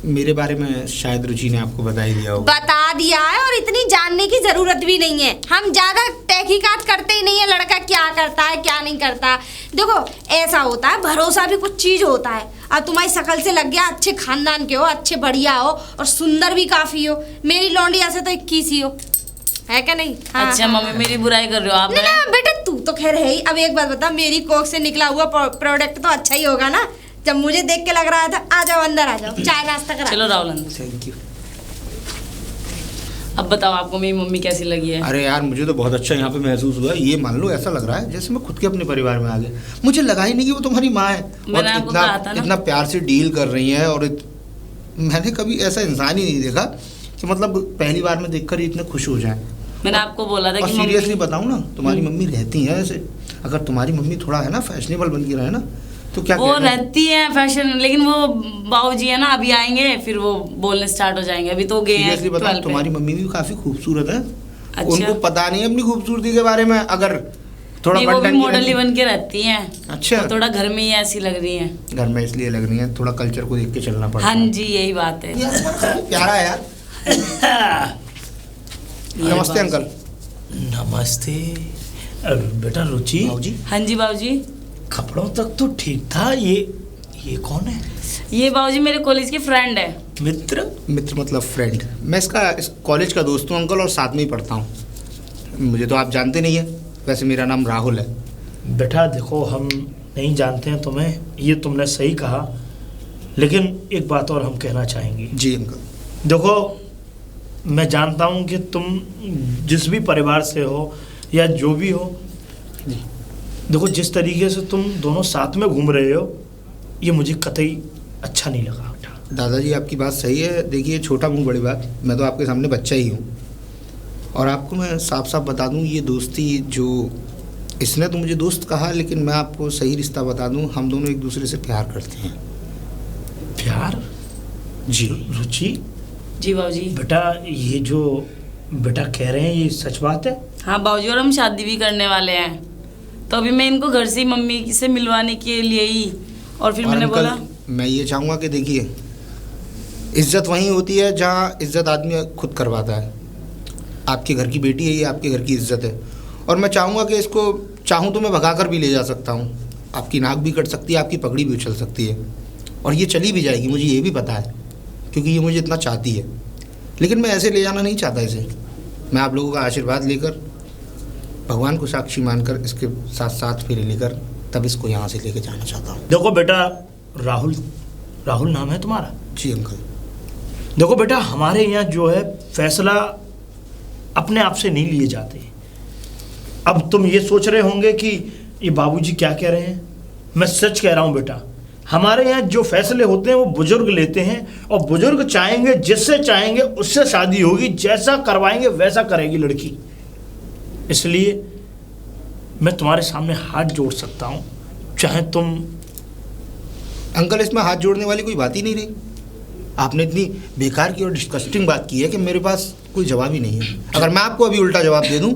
E: मेरे बारे में शायद रुचि ने आपको बता ही दिया होगा।
A: बता दिया है, और इतनी जानने की जरूरत भी नहीं है। हम ज्यादा तहकीकात करते ही नहीं है, लड़का क्या करता है क्या नहीं करता। देखो ऐसा होता है, भरोसा भी कुछ चीज होता है। अब तुम्हारी शकल से लग गया अच्छे खानदान के हो, अच्छे बढ़िया हो और सुंदर भी काफी हो। मेरी लौंडिया से तो 21 ही हो, है क्या नहीं? हाँ,
B: अच्छा
A: हाँ,
B: मम्मी मेरी बुराई कर रहे हो आप?
A: नहीं ना बेटा, तू तो खैर है ही। अब एक बात बता, मेरी कोख से निकला हुआ प्रोडक्ट तो अच्छा ही होगा ना। जब मुझे देख के लग रहा था, आ जाओ अंदर आ जाओ, चाय नाश्ता करा।
B: चलो राहुल अंदर।
E: Thank you.
B: अब बताओ आपको मेरी मम्मी कैसी लगी है?
E: अरे यार मुझे तो बहुत अच्छा यहाँ पे महसूस हुआ। ये मान लो ऐसा लग रहा है जैसे मैं खुद के अपने परिवार में आ गया। मुझे लगा ही नहीं कि वो तुम्हारी माँ है, और
B: मैंने आपको कहा था ना।
E: इतना प्यार से डील कर रही हैं। और मैंने कभी ऐसा इंसान ही नहीं देखा कि मतलब पहली बार में देखकर ही इतने खुश हो जाए।
B: मैंने आपको बोला था
E: और
B: कि
E: सीरियसली
B: मम्मी
E: बताऊं ना, तुम्हारी मम्मी रहती हैं ऐसे। अगर तुम्हारी मम्मी थोड़ा है ना फैशनेबल बन के रहे ना, तो क्या
B: वो
E: कहना है?
B: रहती है फैशन, लेकिन वो बाबूजी है ना, अभी आएंगे फिर वो बोलने स्टार्ट हो जाएंगे। अभी तो गए हैं
E: सीरियसली बताऊं,
B: 12 पे।
E: तुम्हारी मम्मी भी काफी खूबसूरत है।
B: अच्छा।
E: उनको पता नहीं है अपनी खूबसूरती के बारे में। अगर थोड़ा
B: नहीं, वो भी
E: बन-ठन के
B: मॉडल ही
E: रहेंगी-
B: बन के रहती हैं।
E: अच्छा।
B: वो थोड़ा घर में ही ऐसी लग रही है।
E: घर में इसलिए लग रही है, थोड़ा कल्चर को देख के चलना पड़ता
B: हाँ
E: है।
B: जी, यही बात है।
E: यार, प्यारा है यार।
B: ये
E: नमस्ते
B: बात-
E: अंकल।
C: नमस्ते। बेटा रुचि,
E: बाबूजी।
B: हाँ जी बाबूजी।
C: कपड़ों तक तो ठीक था। ये कौन है?
B: ये बाबूजी मेरे कॉलेज के फ्रेंड है।
C: मित्र?
E: मित्र मतलब फ्रेंड। मैं इसका इस कॉलेज का दोस्त हूँ अंकल, और साथ में ही पढ़ता हूँ। मुझे तो आप जानते नहीं है, वैसे मेरा नाम राहुल है।
C: बेटा देखो, हम नहीं जानते हैं तुम्हें, ये तुमने सही कहा, लेकिन एक बात और हम कहना चाहेंगे।
E: जी अंकल।
C: देखो, मैं जानता हूँ कि तुम जिस भी परिवार से हो या जो भी हो, देखो जिस तरीके से तुम दोनों साथ में घूम रहे हो, ये मुझे कतई अच्छा नहीं लगा बेटा।
E: दादाजी आपकी बात सही है। देखिए, छोटा मुँह बड़ी बात, मैं तो आपके सामने बच्चा ही हूँ। और आपको मैं साफ साफ बता दूँ, ये दोस्ती जो इसने तो मुझे दोस्त कहा, लेकिन मैं आपको सही रिश्ता बता दूँ, हम दोनों एक दूसरे से प्यार करते हैं।
C: प्यार?
E: जी।
C: रुचि
B: जी बाबूजी।
C: बेटा, ये जो बेटा कह रहे हैं ये सच बात है?
B: हाँ बाबूजी, और हम शादी भी करने वाले हैं। तो अभी मैं इनको घर से ही मम्मी से मिलवाने के लिए ही, और फिर
E: और
B: मैंने
E: अंकल,
B: बोला
E: मैं ये चाहूँगा कि देखिए, इज्जत वहीं होती है जहाँ इज्जत आदमी खुद करवाता है। आपके घर की बेटी है, ये आपके घर की इज्जत है। और मैं चाहूँगा कि इसको चाहूँ तो मैं भगा कर भी ले जा सकता हूँ। आपकी नाक भी कट सकती है, आपकी पगड़ी भी उछल सकती है, और ये चली भी जाएगी, मुझे ये भी पता है, क्योंकि ये मुझे इतना चाहती है। लेकिन मैं ऐसे ले जाना नहीं चाहता इसे। मैं आप लोगों का आशीर्वाद लेकर, भगवान को साक्षी मानकर, इसके साथ साथ फेरे लेकर तब इसको यहाँ से लेके जाना चाहता हूँ।
C: देखो बेटा, राहुल नाम है तुम्हारा?
E: जी अंकल।
C: देखो बेटा, हमारे यहाँ जो है फैसला अपने आप से नहीं लिए जाते। अब तुम ये सोच रहे होंगे कि ये बाबूजी क्या कह रहे हैं। मैं सच कह रहा हूँ बेटा, हमारे यहाँ जो फैसले होते हैं वो बुजुर्ग लेते हैं, और बुजुर्ग चाहेंगे, जिससे चाहेंगे उससे शादी होगी, जैसा करवाएंगे वैसा करेगी लड़की। इसलिए मैं तुम्हारे सामने हाथ जोड़ सकता हूँ, चाहे तुम।
E: अंकल, इसमें हाथ जोड़ने वाली कोई बात ही नहीं रही। आपने इतनी बेकार की और डिस्कस्टिंग बात की है कि मेरे पास कोई जवाब ही नहीं है। अगर मैं आपको अभी उल्टा जवाब दे दूं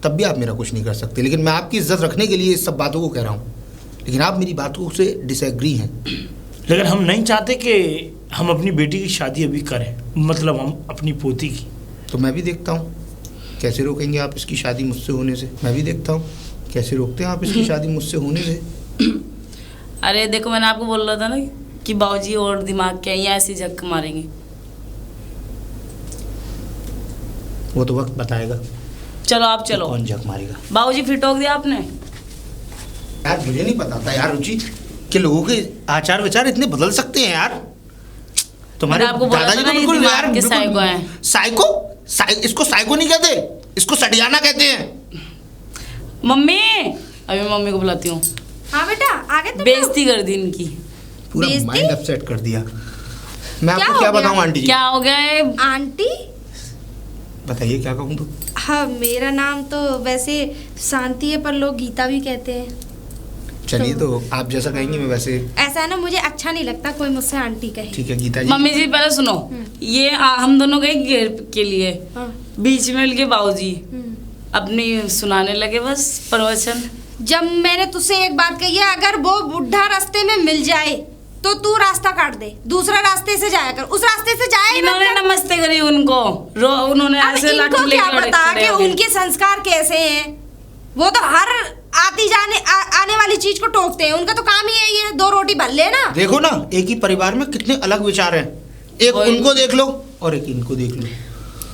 E: तब भी आप मेरा कुछ नहीं कर सकते। लेकिन मैं आपकी इज्जत रखने के लिए इस सब बातों को कह रहा हूँ, लेकिन आप मेरी बातों से डिसएग्री हैं।
C: लेकिन हम नहीं चाहते कि हम अपनी बेटी की शादी अभी करें, मतलब हम अपनी पोती की।
E: तो मैं भी देखता हूँ कैसे रोकेंगे आप इसकी शादी मुझसे होने से। मैं भी देखता हूँ कैसे रोकते हैं आप इसकी शादी मुझसे होने से।
B: अरे देखो, मैंने आपको बोल रहा था ना कि बाबूजी और दिमाग के यहाँ ऐसी झक मारेंगे।
E: वो तो वक्त बताएगा
B: चलो आप चलो।
E: कौन जग मारेगा।
B: बाबूजी फिर टोक दिया आपने।
E: यार मुझे नहीं पता था यार रुचि कि लोगों के आचार विचार इतने बदल सकते हैं यार। तुम्हारे
B: मैंने आपको बोला
E: दादाजी
B: था ना,
E: तो
B: ये
E: बिल्कुल
B: दिमाग
E: यार
B: के
E: बिल्कुल-
B: साइको हैं।
E: साइको? इसको साइको नहीं कहते, इसको सटियाना कहते हैं।
B: मम्मी, अभी मम्मी को बुलाती हूँ।
A: हाँ बेटा, आगे तुम लोग।
B: बेइज्जती कर दी इनकी।
E: पूरा
A: बेइज्जती?
E: माइंड अपसेट कर दिया। मैं
A: क्या
E: आपको
A: हो
E: क्या
A: गया?
E: बताऊं आंटी जी?
B: क्या हो गया है?
A: आंटी?
E: बताइए क्या कहूँ तो।
A: हाँ, मेरा नाम तो वैसे शांति है, पर लोग गीता भी कहते हैं।
E: चलिए तो आप जैसा कहेंगे मैं वैसे।
A: ऐसा है ना, मुझे अच्छा नहीं लगता कोई मुझसे आंटी कहे।
E: ठीक है गीता जी।
B: मम्मी जी पहले सुनो, ये हम दोनों गए घेर के लिए,
A: हाँ।
B: बीच में मिल के बाबूजी
A: हम्म।
B: अपनी सुनाने लगे बस प्रवचन।
A: जब मैंने तुझसे एक बात कही है, अगर वो बुढ़ा रास्ते में मिल जाए तो तू रास्ता काट दे, दूसरा रास्ते से जाया कर, उस रास्ते से जाए ही मत
B: इन्होंने
A: कर।
B: नमस्ते करी उनको, उन्होंने
A: अब
B: ऐसे
A: इनको
B: लाठी
A: क्या
B: लेके
A: पता
B: खड़े
A: कि
B: हो गए।
A: उनके संस्कार कैसे हैं। वो तो हर आती जाने आने वाली चीज को टोकते हैं, उनका तो काम ही यही है, दो रोटी भर लेना।
E: देखो ना, एक ही परिवार में कितने अलग विचार हैं। एक
B: वही।
E: उनको देख लो और एक इनको देख लो।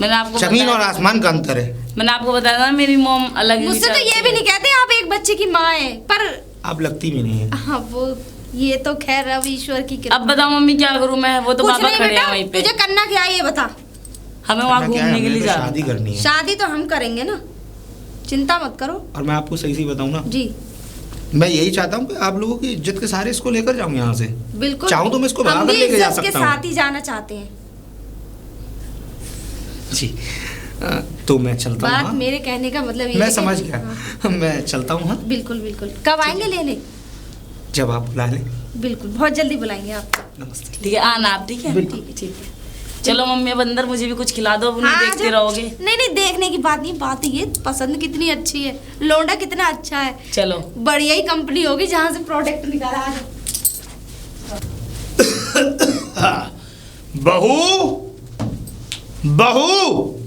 B: मैंने आपको
E: जमीन और
B: बताया-
E: आसमान का अंतर है।
B: मैंने आपको बताया था मेरी मॉम अलग ही
A: मुझसे तो
B: विचार
A: ये
B: की
A: भी
B: है।
A: नहीं कहते आप एक बच्चे की माँ है, पर
E: आप लगती भी नहीं है।
A: हाँ वो ये तो खैर अब ईश्वर की कृपा।
B: अब बताओ मम्मी क्या करूँ मैं, वो तो
A: कुछ
B: बाबा
A: नहीं
B: खड़े हैं
A: बेटा,
B: वहीं पे।
A: तुझे करना क्या है ये बता।
B: हमें वहाँ
E: करना क्या है,
B: घूमने के
E: हमें
B: लिए
E: तो
B: जाना
E: शादी
B: था।
E: करनी है।
A: शादी तो हम करेंगे ना, चिंता मत करो।
E: और मैं आपको सही बताऊं ना,
A: जी
E: मैं यही चाहता हूँ कि आप लोगों की इज्जत के सारे इसको लेकर जाऊं यहाँ से।
A: बिल्कुल,
E: चाहूं तो मैं इसको
A: हम
E: भगा कर
A: भी
E: लेके जा
A: इज्जत के
E: सकता हूं।
A: साथ ही जाना चाहते हैं।
E: जी। तो मैं चलता हूँ।
A: बात
E: हाँ?
A: मेरे कहने का मतलब ये
E: मैं
A: है कि-
E: समझ
A: हाँ,
E: गया, मैं चलता हूँ। हाँ,
A: बिल्कुल बिल्कुल। कब आएंगे लेने?
E: जब आप बुला लें।
A: बिल्कुल, बहुत जल्दी बुलाएंगे आपको।
E: नमस्ते।
B: ठीक है, आना आप, ठीक है?
C: बिल्कुल।
B: ठीक है। चलो मम्मी, अब अंदर मुझे भी कुछ खिला दो, अब नहीं देखते
A: जब-
B: रहोगे।
A: नहीं नहीं, देखने की बात नहीं, बात ये पसंद कितनी अच्छी है, लौंडा कितना अच्छा है।
B: चलो।
A: बढ़िया ही कंपनी होगी जहाँ से प्रोडक्ट निकाला आज।
C: बहू, बहू,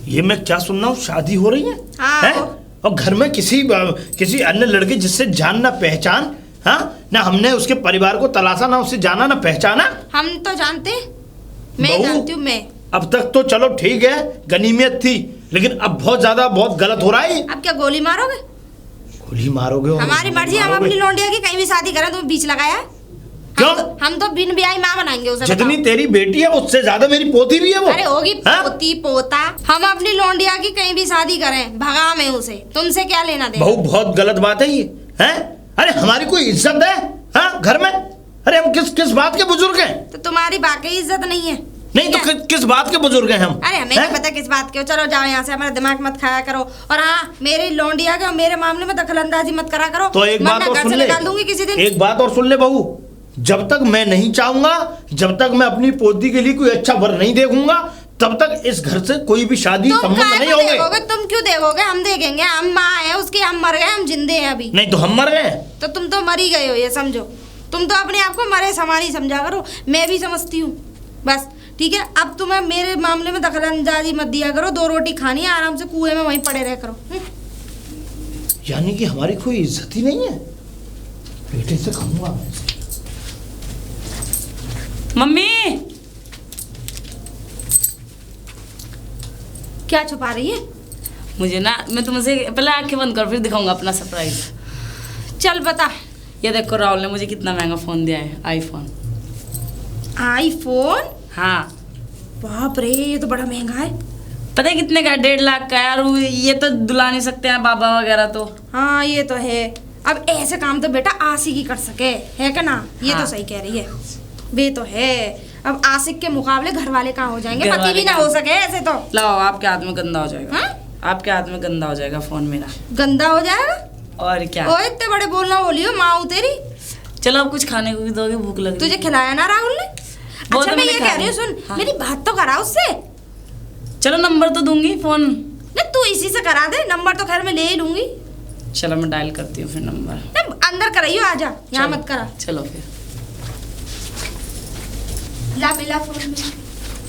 C: ये मैं क्या सुन रहा हूँ? शादी हो रही है?
A: हाँ,
C: हैं? और घर में किसी अन्य लड़के जिससे जान ना पहचान, हाँ ना, हमने उसके परिवार को तलाशा, ना उससे जाना ना पहचाना।
A: हम तो जानते हैं, मैं
C: बहू,
A: जानती हूँ मैं।
C: अब तक तो चलो ठीक है, गनीमियत थी, लेकिन अब बहुत ज्यादा, बहुत गलत हो रहा है।
A: अब क्या गोली मारोगे?
C: गोली मारोगे? और
A: हमारी मर्जी, हम
C: मारोगे।
A: अपनी लौंडिया की कहीं भी शादी करें, तुम बीच लगाया।
C: क्यों?
A: हम तो बिन ब्याही माँ बनाएंगे उसे।
C: जितनी
A: बताओ।
C: तेरी बेटी है उससे ज्यादा मेरी पोती भी है वो।
A: अरे होगी
C: हाँ?
A: पोती पोता, हम अपनी लौंडिया की कहीं भी शादी करें, भगा में उसे, तुमसे क्या लेना देना?
C: बहू, बहुत गलत बात है ये, हैं? अरे हमारी कोई इज्जत है, हाँ, घर में? अरे हम किस बात के बुजुर्ग हैं?
A: तो तुम्हारी वाकई इज्जत नहीं है।
C: नहीं तो
A: क्या?
C: किस बात के बुजुर्ग हैं हम?
A: अरे हमें नहीं पता किस बात के हो, चलो जाओ यहाँ से, हमारा दिमाग मत खाया करो। और हाँ, मेरी लौंडिया के और मेरे मामले में दखलंदाजी मत करा करो।
C: तो एक बात
A: वरना
C: और
A: घर
C: सुन
A: से
C: ले,
A: निकाल दूंगी किसी दिन।
C: एक बात और सुन ले बहू, जब तक मैं नहीं चाहूंगा, जब तक मैं अपनी पोती के लिए कोई अच्छा वर नहीं देखूंगा, तब तक इस घर से कोई भी शादी
A: तुम
C: संबंध
A: काहे
C: नहीं
A: को
C: होंगे।
A: देखोगे? तुम क्यों देखोगे? हम देखेंगे, हम माँ है उसकी, हम मर गए, हम जिंदे हैं अभी।
C: नहीं तो हम मर गए।
A: तो तुम तो मर ही गए हो, ये समझो। तुम तो अपने आप को मरे समारी समझा करो, मैं भी समझती हूँ। बस ठीक है, अब तुम्हें मेरे मामले में दखलंदाजी मत दिया करो। 2 रोटी खानी है, आराम से कुएं में वहीं पड़े रह करो।
C: यानी कि हमारी कोई इज्जत ही नहीं है। बेटे से कहूंगा मैं।
B: मम्मी,
A: क्या छुपा रही है?
B: मुझे ना, मैं तुमसे पहले आंखें बंद कर, फिर दिखाऊंगा अपना सरप्राइज।
A: चल बता।
B: ये देखो, राहुल ने मुझे कितना महंगा फोन दिया है, आईफोन।
A: आईफोन?
B: हाँ,
A: बाप रे, ये तो बड़ा महंगा है।
B: पता है कितने का? 1.5 लाख का यार। ये तो दुला नहीं सकते हैं बाबा वगैरह तो।
A: हाँ ये तो है। अब ऐसे काम तो बेटा आशिक ही कर सके, है क्या ना? ये
B: हाँ।
A: तो सही कह रही है, वे तो है। अब आशिक के मुकाबले घर वाले कहाँ हो जाएंगे?
B: घर
A: पति
B: वाले
A: भी ना
B: कहाँ?
A: हो सके ऐसे तो।
B: लाओ, आपके हाथ में गंदा हो जाएगा।
A: हाँ?
B: आपके हाथ में गंदा हो जाएगा फोन मेरा।
A: गंदा हो जाएगा?
B: और क्या।
A: ओ इतने बड़े बोलना बोलियो, माँ हूँ तेरी।
B: चलो अब कुछ खाने को भी दोगे, भूख लग रही
A: तुझे
B: है।
A: खिलाया ना राहुल ने?
B: वो
A: अच्छा
B: तो
A: मैं
B: मैंने
A: ये
B: खा
A: कह रही हूँ,
B: लिया।
A: सुन
B: हाँ।
A: मेरी बात तो करा उससे।
B: चलो नंबर तो दूंगी फोन।
A: नहीं तू इसी से करा दे, नंबर तो खैर मैं ले ही लूंगी।
B: चलो मैं डायल करती हूँ फिर नंबर।
A: नहीं, अंदर कराइयो, आजा यहाँ
B: चलो।
A: मत करा।
B: चलो फिर
A: ला मिला फोन में।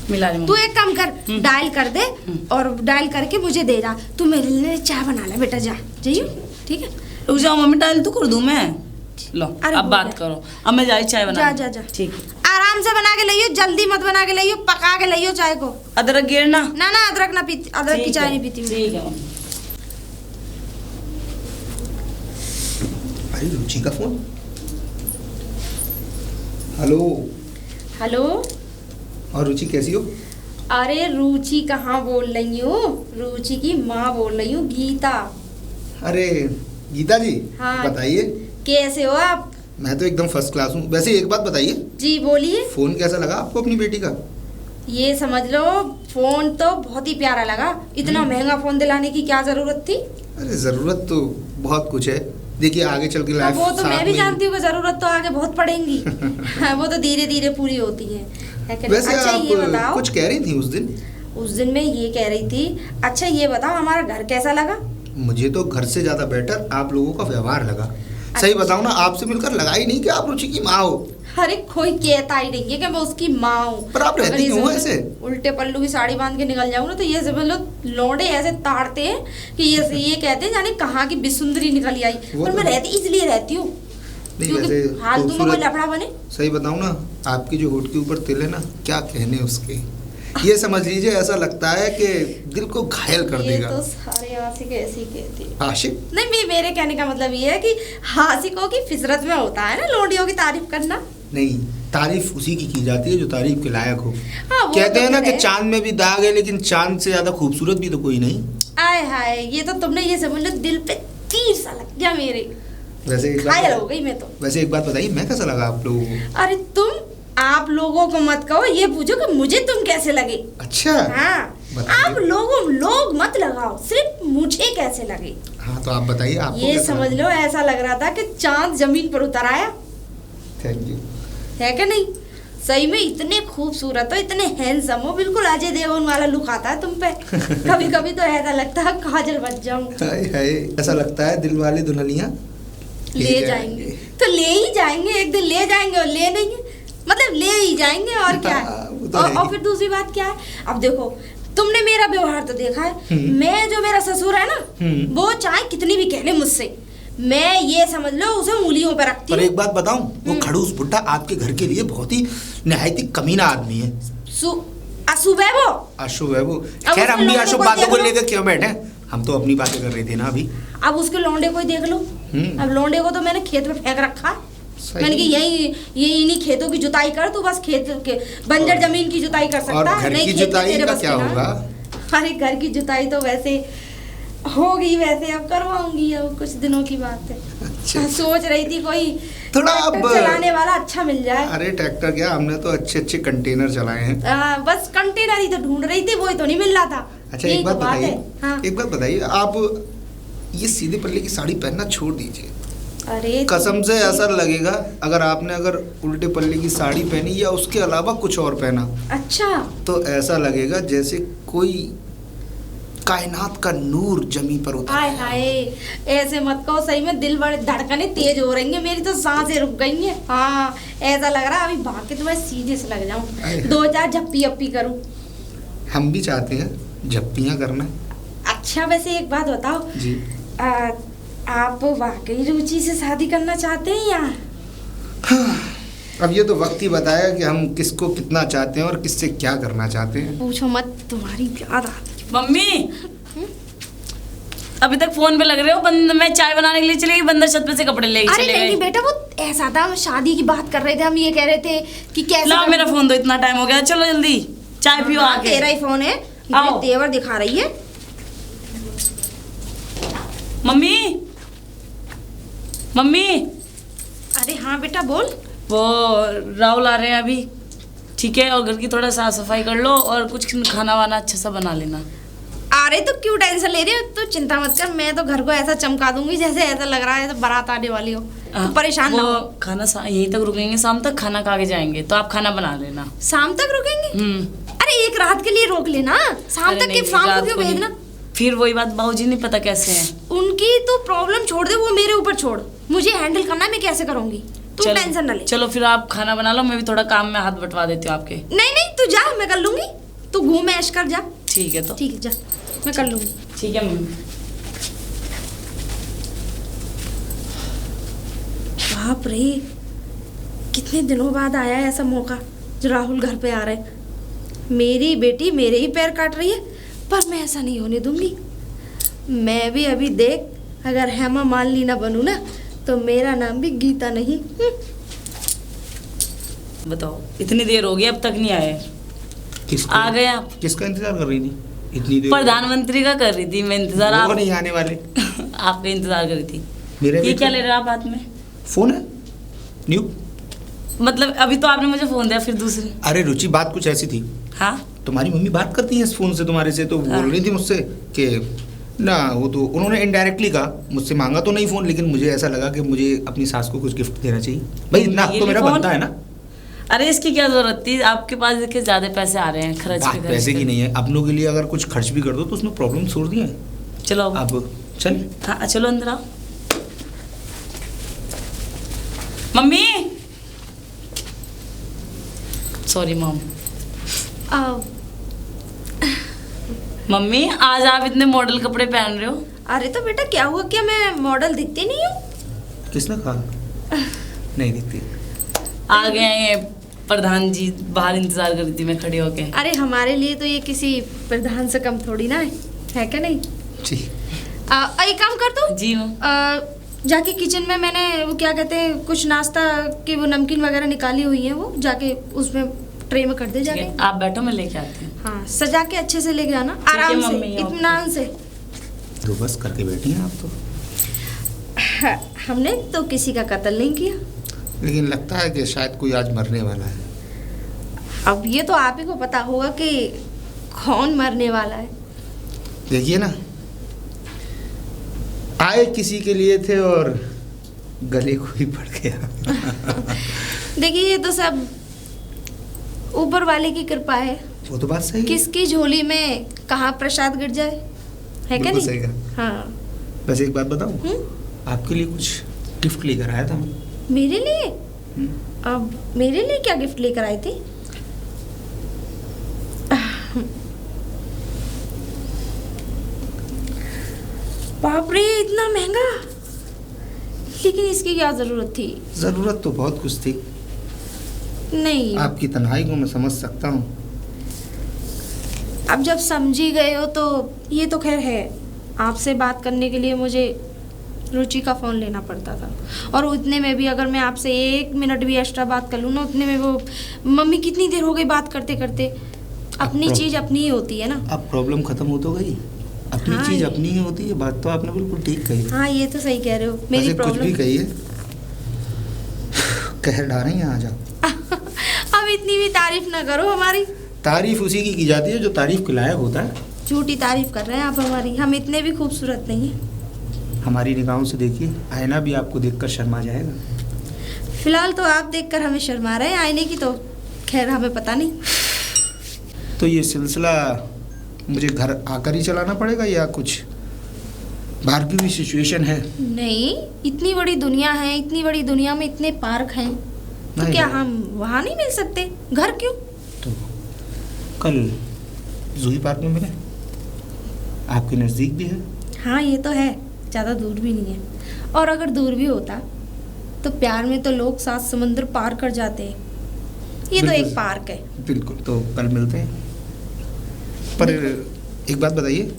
B: मिला रही
A: तू
B: हूँ।
A: एक काम कर, डायल कर दे और डायल करके मुझे दे जा। तू मेरे लिए चाय बना ले बेटा, जा जाइयो, ठीक है?
B: रुक जाओ मम्मी, डायल तो कर दूँ मैं। लो
A: अरे
B: अब
A: हो
B: बात
A: गया।
B: करो, अब मैं जाई चाय बना।
A: जा जा जा,
B: ठीक है।
A: आराम से बना के लाइयो, जल्दी मत बना के लाइयो, पका के लाइयो चाय को।
B: अदरक गिरना।
A: ना ना, अदरक ना पीती, अदरक की
B: ठीक
A: चाय
B: है,
A: नहीं पीती मैं।
B: ठीक है मम्मी।
E: अरे रुचि का फोन। हेलो।
A: हेलो।
E: और रुचि कैसी हो?
A: अरे रुचि कहाँ बोल रही हूँ, रुचि की माँ बोल रही हूँ, गीता।
E: अरे गीता जी,
A: हाँ।
E: बताइए।
A: कैसे हो आप?
E: मैं तो एकदम फर्स्ट क्लास हूँ। वैसे एक बात बताइए,
A: जी बोलिए।
E: फोन कैसा लगा आपको अपनी बेटी का?
A: ये समझ लो, फोन तो बहुत ही प्यारा लगा। इतना महंगा फोन दिलाने की क्या जरूरत थी?
E: अरे जरूरत तो बहुत कुछ है। देखिए आगे चल के लाइफ
A: वो तो मैं भी जानती हूँ कि जरूरत तो आगे बहुत पड़ेगी। हाँ, वो तो धीरे धीरे पूरी होती है कि नहीं?
E: वैसे
A: अच्छा ये
E: आप
A: बताओ,
E: कुछ कह रही थी उस दिन।
A: उस दिन मैं ये कह रही थी, अच्छा ये बताओ हमारा घर कैसा लगा?
E: मुझे तो घर से ज्यादा बेटर आप लोगों का व्यवहार लगा। सही बताऊं ना, आपसे मिलकर लगा ही नहीं कि आप रुचि की माँ हो।
A: अरे कोई कहता ही नहीं है कि मैं उसकी माँ हूँ।
E: पर आप रहती
A: अगर ये
E: क्यों हो
A: समझ लो,
E: ऐसे?
A: उल्टे पल्लू की साड़ी बांध के निकल जाऊँ ना तो ये समझ लो लौंडे ऐसे ताड़ते हैं कि ये कहते हैं जाने कहाँ की बिसुंदरी निकली आई।
E: वो
A: पर
E: तो
A: मैं
E: है।
A: रहती इसलिए रहती हूँ
E: नहीं
A: क्योंकि
E: वैसे
A: फालतू में कोई
E: खूबसूरत-
A: लफड़ा बने।
E: सही बताऊं ना, आपकी जो होठ के ऊपर तिल है ना, क्या कहने उसके, ये समझ लीजिए ऐसा लगता है कि दिल को घायल कर
A: ये
E: देगा।
A: तो सारे आशिक ऐसे ही कहते हैं।
E: आशिक?
A: नहीं मेरे कहने का मतलब ये है कि आशिकों की फितरत में होता है ना लौंडियों की तारीफ करना।
E: नहीं, तारीफ उसी की जाती है जो तारीफ के लायक हो।
A: हाँ, वो
E: कहते
A: तो
E: हैं ना
A: फिर
E: कि
A: है।
E: चांद में भी दाग है, लेकिन चांद से ज्यादा खूबसूरत भी तो कोई नहीं।
A: आय हाय, ये तो तुमने ये समझ लो दिल पे तीर सा लग गया मेरे।
E: वैसे एक
A: घायल हो
E: बात
A: गई मैं तो।
E: वैसे एक बात बताइए, मैं कैसा लगा आप लोगों को?
A: अरे तुम आप लोगों को मत कहो, ये पूछो कि मुझे तुम कैसे लगे।
E: अच्छा
A: हाँ,
E: बताइए।
A: आप लोग मत लगाओ, सिर्फ मुझे कैसे लगे।
E: हाँ तो आप बताइए, आपको
A: ये
E: कैसा
A: समझ
E: लगा?
A: लो ऐसा लग रहा था कि चांद जमीन पर उतर आया,
E: थैंक यू।
A: है कि नहीं? सही में इतने खूबसूरत हो, इतने हैंडसम हो, बिल्कुल अजय देवगन वाला लुक आता है तुम पे। कभी कभी तो ऐसा लगता है काजल बच जाऊं।
E: हाय हाय, ऐसा लगता है दिल वाली दुल्हनियां
A: ले जाएंगे तो ले ही जाएंगे, एक दिन ले जाएंगे और ले नहीं, मतलब ले ही जाएंगे और क्या है।
E: वो तो है
A: और
E: ही।
A: फिर दूसरी बात क्या है, अब देखो तुमने मेरा व्यवहार तो देखा है, मैं जो मेरा ससुर है ना, वो चाहे कितनी भी कह ले मुझसे, मैं ये समझ लो उसे उंगलियों पर रखती
E: पर
A: हूँ।
E: एक बात बताऊं, वो खड़ूस बुड्ढा आपके घर के लिए बहुत ही निहायत ही कमीना आदमी है।
A: सुबह वो
E: अशुभ है वो।
A: अब
E: खैर
A: उसके
E: हम भी
A: लौंडे
E: अशुभ
A: को
E: बातों को
A: देख लो।
E: लेकर क्यों बैठे, हम तो अपनी बातें कर रहे थे ना अभी।
A: अब उसके लौंडे को ही देख लो। अब लौंडे को तो मैंने खेत में फेंक रखा,
E: सही।
A: मैंने कि यही इन्हीं खेतों की जुताई कर, तू बस खेत के बंजर जमीन की जुताई कर सकता
E: और
A: है,
E: घर
A: नहीं
E: की
A: खेत
E: जुताई
A: तेरे
E: का
A: बस
E: क्या
A: की ना।
E: होगा?
A: अरे घर की जुताई तो वैसे होगी, वैसे अब करवाऊंगी, अब कुछ दिनों की बात है।
E: अच्छा।
A: सोच रही थी कोई
E: थोड़ा
A: ट्रैक्टर
E: अब-
A: चलाने वाला अच्छा मिल जाए।
E: अरे ट्रैक्टर क्या, हमने तो अच्छे अच्छे कंटेनर चलाए हैं।
A: बस कंटेनर ही तो ढूंढ रही थी, वही तो नहीं मिल रहा था।
E: अच्छा
A: यही
E: एक बात
A: तो बात
E: बताइए,
A: है। हाँ।
E: एक बात बताइए, आप ये सीधे पल्ले की साड़ी पहनना छोड़ दीजिए।
A: अरे
E: कसम से ऐसा लगेगा अगर आपने उल्टे पल्ले की साड़ी पहनी या उसके अलावा कुछ और पहना,
A: अच्छा,
E: तो ऐसा लगेगा जैसे कोई कायनात का नूर जमीन पर उतर
A: हाय
E: आया।
A: हाय, ऐसे मत कहो, सही में दिल बड़े धड़कने तेज हो रही हैं, मेरी तो सांसें रुक गई हैं। हाँ, ऐसा लग रहा है अभी भाग के तो मैं सीधे से लग जाऊं,
E: हाय।
A: 2-4 झप्पी अप्पी करूं।
E: हम भी चाहते हैं झप्पियाँ करना।
A: अच्छा वैसे एक बात बताओ,
E: जी।
A: आप वाकई रुचि से शादी करना चाहते हैं या?
E: अब ये तो वक्त ही बताया कि हम किसको कितना चाहते हैं और किससे क्या करना चाहते हैं।
A: पूछो मत, तुम्हारी याद आती।
B: मम्मी अभी तक फोन पे लग रहे हो। मैं चाय बनाने के लिए चली गई, बंदर छत पे से कपड़े लेके
A: अरे
B: चले
A: नहीं
B: गए।
A: बेटा, वो ऐसा था, हम शादी की बात कर रहे थे, हम ये कह रहे थे कि कैसे
B: लाओ मेरा फोन दो, इतना टाइम हो गया, चलो जल्दी चाय पियो
A: हाँ,
B: आके।
A: तेरा ही फोन है,
B: आओ।
A: ये तेवर दिखा रही है।
B: मम्मी मम्मी,
A: अरे हाँ बेटा बोल।
B: वो राहुल आ रहे हैं अभी, ठीक है, और घर की थोड़ा साफ सफाई कर लो और कुछ खाना वाना अच्छा सा बना लेना।
A: अरे तो क्यों टेंशन ले रही हो, तो चिंता मत कर, मैं तो घर को ऐसा चमका दूंगी जैसे ऐसा लग रहा है तो बारात आने वाली हो, तो परेशान ना
B: वो
A: हो।
B: खाना यहीं तक रुकेंगे, शाम तक खाना खा के जाएंगे, तो आप खाना बना लेना।
A: शाम तक रुकेंगे? अरे एक रात के लिए रोक लेना, शाम
B: अरे
A: तक
B: नहीं,
A: के शाम
B: रात
A: को क्यों
B: को नहीं।
A: भेजना?
B: फिर वही बात, बाबूजी नहीं पता कैसे हैं।
A: उनकी तो प्रॉब्लम छोड़ दे, वो मेरे ऊपर छोड़, मुझे हैंडल करना है, मैं कैसे करूंगी, तू
B: चलो-
A: टेंशन ना ले।
B: चलो फिर आप खाना बना लो, मैं भी थोड़ा काम में हाथ बंटवा देती हूँ आपके।
A: नहीं नहीं तू जा, मैं कर लूंगी, तू घूम ऐश कर जा।
B: ठीक है तो
A: ठीक है जा, मैं कर लूंगी।
B: ठीक है मम्मी।
A: बाप रे, कितने दिनों बाद आया है ऐसा मौका जो राहुल घर पे आ रहे हैं। मेरी बेटी मेरे ही पैर काट रही है, पर मैं ऐसा नहीं होने दूंगी। मैं भी अभी देख, अगर हेमा मालिनी ना बनूं ना तो मेरा नाम भी गीता नहीं।
B: बताओ, इतनी देर हो गई अब तक नहीं आए।
E: किसको?
B: आ गए आप?
E: किसका इंतजार कर रही थी इतनी देर?
B: प्रधानमंत्री का कर रही थी मैं इंतजार।
E: वो
B: आप
E: नहीं आने वाले।
B: आपका इंतजार कर रही थी।
E: मेरे
B: ये
E: भी
B: क्या
E: तो-
B: ले रहे हो आप हाथ में?
E: फोन है न्यू।
B: मतलब अभी तो आपने मुझे फोन दिया, फिर दूसरे।
E: अरे रुचि, बात कुछ ऐसी थी,
B: हाँ,
E: तुम्हारी मम्मी बात करती है इस फोन से तुम्हारे से, तो
B: हाँ।
E: बोल रही थी मुझसे कि ना, वो तो उन्होंने इनडायरेक्टली कहा, मुझसे मांगा तो नहीं फोन, लेकिन मुझे ऐसा लगा कि मुझे अपनी सास को कुछ गिफ्ट देना चाहिए। भाई इतना
B: ये
E: तो
B: भी
E: मेरा
B: फोन?
E: बनता है ना।
B: अरे इसकी क्या जरूरत थी, आपके पास देखिए ज्यादा पैसे आ रहे हैं, खर्च
E: बात
B: पे खर्च
E: पैसे की
B: पे।
E: नहीं है, अपनों के लिए अगर कुछ खर्च भी कर दो तो उसमें प्रॉब्लम छोड़ दिए हैं।
B: चलो अब
E: अब चल।
B: हाँ चलो अंदर आओ। Mummy, sorry mom. मम्मी आज आप इतने मॉडल कपड़े पहन रहे हो।
A: अरे तो बेटा क्या हुआ, क्या मैं मॉडल दिखती नहीं हूँ?
E: किसने कहा नहीं दिखती?
B: आ गए हैं ये प्रधान जी, बाहर इंतजार कर रही थी मैं खड़ी होके।
A: अरे हमारे लिए तो ये किसी प्रधान से कम थोड़ी ना है क्या नहीं?
E: जी।
A: एक काम कर तू,
B: जी मैम।
A: जाके किचन में मैंने वो क्या कहते हैं कुछ नाश्ता की वो नमकीन वगैरह निकाली हुई है, वो जाके उसमें ट्रे में कर दे
B: ठीक
A: जाके।
B: है, आप बैठो मैं लेके आती हूँ।
A: हाँ सजा के अच्छे से लेके आना,
B: है
A: आराम से,
B: मम्मी, ओके।
A: इत्मीनान से।
E: तो बस करके बैठी हैं आप तो।
A: हमने तो किसी का कत्ल नहीं किया।
E: लेकिन लगता है कि शायद कोई आज मरने वाला है।
A: अब ये तो आप ही को पता होगा कि कौन मरने वाला है।
E: देखिए ना, आए किसी के लिए थे और गले को ही पड़ गया।
A: देखिए ये तो सब ऊपर वाले की कृपा है।
E: वो तो बात सही है।
A: किसकी झोली में कहाँ प्रसाद गिर जाए, है क्या
E: बिल्कुल सही
A: नहीं?
E: कहा।
A: हाँ।
E: बस एक बात बताऊं, आपके लिए कुछ गिफ्ट लेकर आया था मैं।
A: मेरे लिए? अब मेरे लिए क्या गिफ्ट लेकर आई थी? बाप रे, इतना महंगा! लेकिन इसकी क्या जरूरत थी?
E: जरूरत तो बहुत कुछ थी।
A: नहीं,
E: आपकी तन्हाई को मैं समझ सकता हूँ।
A: अब जब समझी गए हो तो ये तो खैर है। आपसे बात करने के लिए मुझे रुचि का फ़ोन लेना पड़ता था, और उतने में भी अगर मैं आपसे 1 मिनट भी एक्स्ट्रा बात कर लूँ ना, उतने में वो मम्मी कितनी देर हो गई बात करते करते। अपनी चीज़ अपनी ही होती है ना।
E: अब प्रॉब्लम खत्म हो तो गई। अपनी
A: हाँ,
E: चीज अपनी ही होती है। बात तो आपने बिल्कुल ठीक कही।
A: हाँ, ये तो सही कह रहे हो। मेरी
E: वैसे कुछ भी
A: प्रॉब्लम
E: कही है, कह डालें यहाँ आ जाओ।
A: अब इतनी भी तारीफ ना करो हमारी।
E: तारीफ उसी की जाती है जो तारीफ के लायक होता है।
A: झूठी तारीफ कर रहे हैं आप हमारी। हम इतने भी खूबसूरत नहीं हैं।
E: हमारी निगाहों से देखिए, आईना भी आपको देखकर शर्मा जाएगा।
A: फिलहाल तो आप देखकर हमें शर्मा रहे हैं, आईने की तो खैर हमें पता नहीं।
E: तो ये सिलसिला मुझे घर आकर ही चलाना पड़ेगा या कुछ बाहर की भी सिचुएशन है?
A: नहीं, इतनी बड़ी दुनिया है, इतनी बड़ी दुनिया में इतने पार्क हैं, तो
E: नहीं,
A: क्या
E: नहीं।
A: हम वहाँ नहीं मिल सकते? घर क्यों?
E: तो कल जूही पार्क में मिले, आपके नज़दीक भी है।
A: हाँ, ये तो है, ज़्यादा दूर भी नहीं है। और अगर दूर भी होता तो प्यार में तो लोग 7 समुंदर पार कर जाते हैं। ये तो
E: बिल्कुल।
A: एक पार्क है।
E: बिल्कुल, तो कल मिलते हैं। पर एक बात बताइए,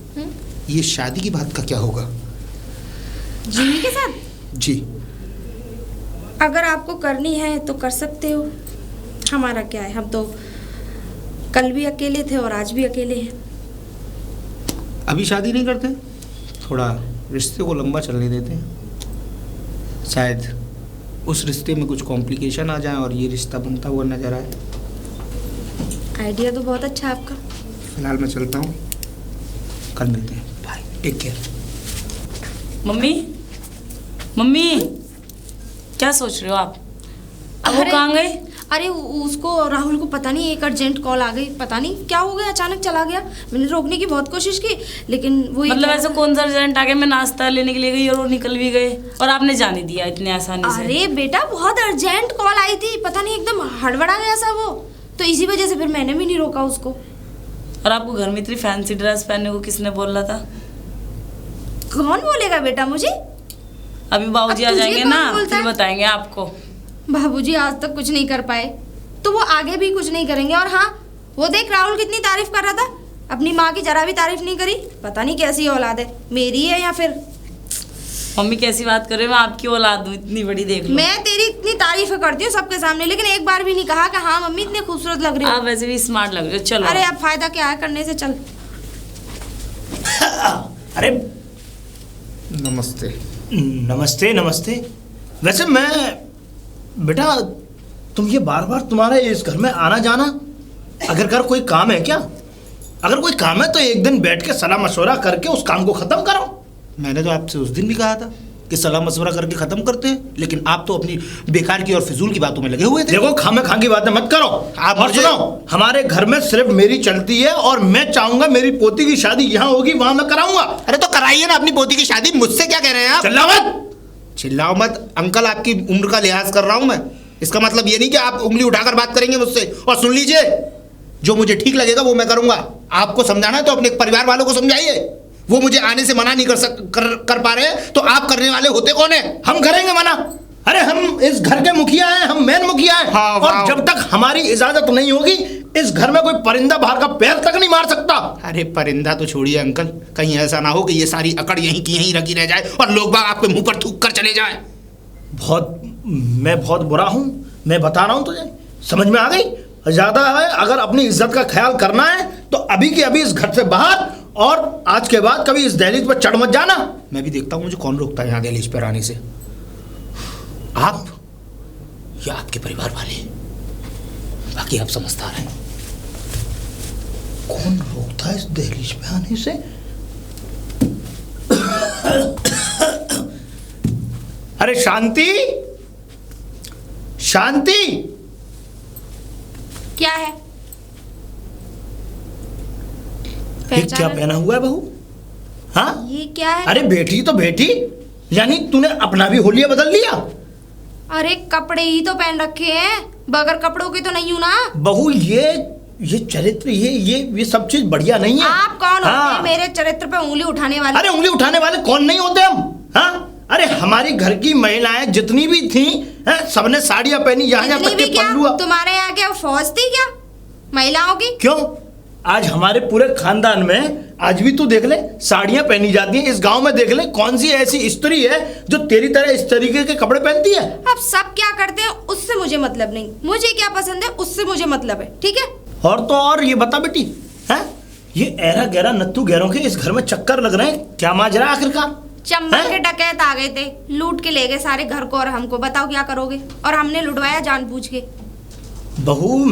E: ये शादी की बात का क्या होगा?
A: जीवी के साथ?
E: जी।
A: अगर आपको करनी है तो कर सकते हो, हमारा क्या है। हम तो कल भी अकेले थे और आज भी अकेले हैं।
E: अभी शादी नहीं करते, थोड़ा रिश्ते को लंबा चलने देते हैं। शायद उस रिश्ते में कुछ कॉम्प्लिकेशन आ जाए और ये रिश्ता बनता हुआ नजर आए।
A: आइडिया तो बहुत अच्छा है आपका।
E: फिलहाल मैं चलता हूँ, कल मिलते हैं। Bye, take care.
B: Mummy, mummy, क्या सोच रहे हो आप? अब वो
A: अरे-
B: कहाँ गए?
A: अरे उसको, राहुल को पता नहीं एक अर्जेंट कॉल आ गई, पता नहीं क्या हो गया, अचानक चला गया। मैंने रोकने की बहुत कोशिश की, लेकिन वो
B: मतलब ऐसा कौन सा अर्जेंट आ गया? मैं नाश्ता लेने के लिए गई और वो निकल भी गए और आपने जाने दिया इतने आसानी से?
A: अरे बेटा, बहुत अर्जेंट कॉल आई थी, पता नहीं एकदम हड़बड़ा गया सा वो, तो इसी वजह से फिर मैंने भी नहीं रोका उसको।
B: और आपको घर में इतनी फैंसी ड्रेस पहनने को किसने बोला था?
A: कौन बोलेगा बेटा मुझे?
B: अभी बाबूजी
A: अब
B: आ
A: तुझे
B: जाएंगे
A: कौन
B: ना,
A: बोलता
B: फिर
A: है?
B: बताएंगे आपको।
A: बाबूजी आज तक कुछ नहीं कर पाए, तो वो आगे भी कुछ नहीं करेंगे। और हाँ, वो देख राहुल कितनी तारीफ कर रहा था, अपनी माँ की जरा भी तारीफ नहीं करी। पता नहीं कैसी औलाद है, मेरी है या फिर।
B: मम्मी कैसी बात कर रहे हो? मैं आपकी औलाद हूँ इतनी बड़ी, देख लो।
A: मैं तेरी इतनी तारीफ करती हूँ सबके सामने, लेकिन एक बार भी नहीं कहा कि हाँ मम्मी इतने खूबसूरत लग रही
B: आप
A: हो।
B: वैसे भी स्मार्ट लग रहे हो। चलो।
A: अरे अब फायदा क्या है करने से, चल।
C: अरे
E: नमस्ते।
C: नमस्ते नमस्ते। वैसे मैं, बेटा तुम ये बार बार तुम्हारा इस घर में आना जाना, अगर घर कोई काम है क्या? अगर कोई काम है तो एक दिन बैठ के सलाह मशवरा करके उस काम को खत्म करो।
E: मैंने तो आपसे उस दिन भी कहा था कि सलाह मशवरा करके खत्म करते हैं, लेकिन आप तो अपनी बेकार की और फिजूल की बातों में लगे हुए थे।
C: देखो, खामे खां की बातें मत करो।
E: आप
C: और
E: मुझे-
C: सुनो, हमारे घर में सिर्फ मेरी चलती है और मैं चाहूंगा मेरी पोती की शादी यहाँ होगी, वहां मैं कराऊंगा।
E: अरे तो कराइए ना अपनी पोती की शादी, मुझसे क्या कह रहे हैं आप?
C: चिल्ला मत।
E: चिल्लाओ मत अंकल, आपकी उम्र का लिहाज कर रहा हूं मैं। इसका मतलब ये नहीं कि आप उंगली उठाकर बात करेंगे मुझसे। और सुन लीजिए, जो मुझे ठीक लगेगा वो मैं करूंगा। आपको समझाना है तो अपने परिवार वालों को समझाइए। वो मुझे आने से मना नहीं कर पा रहे हैं, तो आप करने वाले होते कौन है?
C: हम करेंगे मना। अरे हम इस घर के मुखिया हैं, हम मेन मुखिया हैं।
E: हाँ,
C: और
E: वाह।
C: जब तक हमारी इजाजत नहीं होगी, इस घर में कोई परिंदा बाहर का पैर तक नहीं मार सकता।
E: अरे परिंदा तो छोड़िए अंकल, कहीं ऐसा ना हो कि ये सारी अकड़ यहीं की यहीं रखी रह जाए और लोग बाग आपके मुंह पर थूक कर चले जाए।
C: मैं बहुत बुरा हूं, मैं बता रहा हूं तुझे, समझ में आ गई? ज्यादा है, अगर अपनी इज्जत का ख्याल करना है तो अभी के अभी इस घर से बाहर, और आज के बाद कभी इस दहलीज पर चढ़ मत जाना।
E: मैं भी देखता हूँ मुझे कौन रोकता है यहाँ दहलीज पर आने से, आप या आपके परिवार वाले।
C: बाकी आप समझदार हैं। कौन रोकता है इस दहलीज पे आने से? अरे शांति, शांति,
A: क्या है?
C: ये क्या पहना हुआ है बहू? हाँ,
A: ये क्या है?
C: अरे बेटी तो बेटी, यानी तूने अपना भी होलिया बदल लिया?
A: अरे कपड़े ही तो पहन रखे हैं, बगैर कपड़ों के तो नहीं हूं ना।
C: बहू ये चरित्र, ये सब चीज बढ़िया नहीं है।
A: आप कौन
C: हाँ।
A: होते हैं मेरे चरित्र पे उंगली उठाने वाले?
C: अरे उंगली उठाने वाले कौन नहीं होते हम? हाँ, अरे हमारी घर की महिलाएं जितनी भी थी, सबने साड़ियां पहनी, यहाँ
A: इतनी
C: तक
A: भी
C: के
A: क्या?
C: पल्लू।
A: तुम्हारे यहाँ क्या फौज थी क्या महिलाओं की?
C: क्यों? आज हमारे पूरे खानदान में आज भी तू देख ले साड़ियां पहनी जाती हैं। इस गांव में देख ले कौन सी ऐसी स्त्री है जो तेरी तरह इस तरीके के कपड़े पहनती है?
A: अब सब क्या करते हैं उससे मुझे मतलब नहीं, मुझे क्या पसंद है उससे मुझे मतलब है, ठीक है?
C: और तो और ये बता बेटी, हैं ये ऐरा गहरा नत्थू गहरों के इस घर में चक्कर लग रहे हैं, क्या माजरा आखिरकार?
A: चंबल
C: हैं?
A: के डकैत आ गए थे, लूट के ले गए सारे घर को और हमको। बताओ क्या करोगे? और हमने लुटवाया जानबूझ के।
C: बहू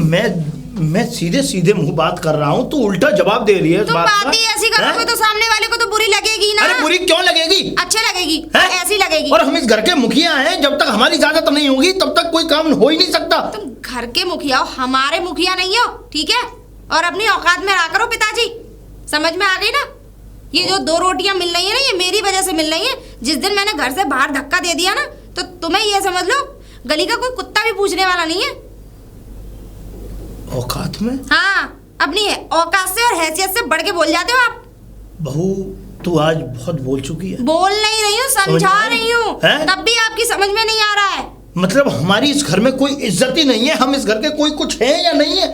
C: मैं सीधे सीधे मुंह बात कर रहा हूँ, तू उल्टा जवाब दे रही है इस
A: तुम
C: बात का।
A: बात ही ऐसी करोगे तो सामने वाले को तो बुरी लगेगी ना।
C: अरे बुरी क्यों लगेगी?
A: अच्छे लगेगी,
C: हैं?
A: ऐसी लगेगी।
C: और हम इस घर के मुखिया हैं, जब तक हमारी इजाजत नहीं होगी तब तक कोई काम हो ही नहीं सकता।
A: तुम घर के मुखिया हो, हमारे मुखिया नहीं हो, ठीक है? और अपनी औकात में रहा करो पिताजी, समझ में आ गई ना? ये जो 2 रोटियां मिल रही है ना, ये मेरी वजह से मिल रही है। जिस दिन मैंने घर से बाहर धक्का दे दिया ना, तो तुम्हें ये समझ लो गली का कोई कुत्ता भी पूछने वाला नहीं है।
C: औकात में?
A: हाँ, अपनी औकात से और हैसियत से बढ़ के बोल जाते हो आप।
C: बहू तू आज बहुत बोल चुकी है।
A: बोल नहीं रही हूँ, समझा रही हूँ,
C: हैं?
A: तब भी आपकी समझ में नहीं आ रहा है।
C: मतलब हमारी इस घर में कोई इज्जत ही नहीं है? हम इस घर के कोई कुछ है या नहीं है?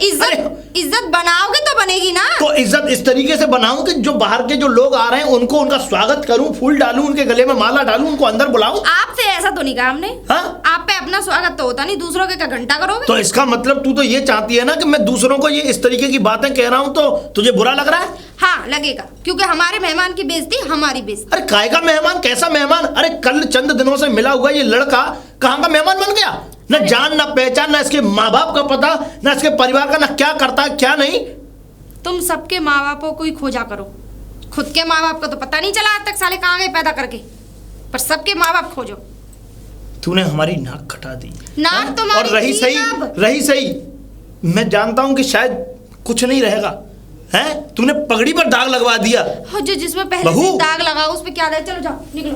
A: इज्जत बनाओगे तो बनेगी ना।
C: तो इज्जत इस तरीके से बनाऊं कि जो बाहर के जो लोग आ रहे हैं उनको उनका स्वागत करूं, फूल डालूं, उनके गले में माला डालूं, उनको अंदर बुलाऊं।
A: आपसे ऐसा तो नहीं कहा हमने।
C: हाँ?
A: आप पे अपना स्वागत तो होता नहीं, दूसरों के क्या घंटा करोगे?
C: तो इसका मतलब तू तो ये चाहती है ना कि मैं दूसरों को ये इस तरीके की बातें कह रहा हूं तो तुझे बुरा लग रहा है?
A: हाँ लगेगा, क्योंकि हमारे मेहमान की बेइज्जती हमारी बेइज्जती।
C: अरे काय का मेहमान? कैसा मेहमान? अरे कल चंद दिनों से मिला हुआ ये लड़का कहाँ का मेहमान बन गया? न जान न पहचान, न इसके माँ बाप का पता, न इसके परिवार का, न क्या करता है क्या नहीं।
A: तुम सबके माँ बापों को ही खोजा करो, खुद के माँ बाप का तो पता नहीं चला आज तक, साले कहाँ गए पैदा करके, पर सबके माँ बाप खोजो।
C: तूने हमारी नाक कटा दी।
A: नाक तुम्हारी
C: और रही
A: थी
C: सही,
A: अब।
C: रही सही, मैं जानता हूं कि शायद कुछ नहीं रहेगा, हैं? तूने पगड़ी पर दाग लगवा दिया।
A: हो, जो जिसमें पहले
C: बहू।
A: से दाग लगा उस पे क्या दे? चलो जाओ, निकलो।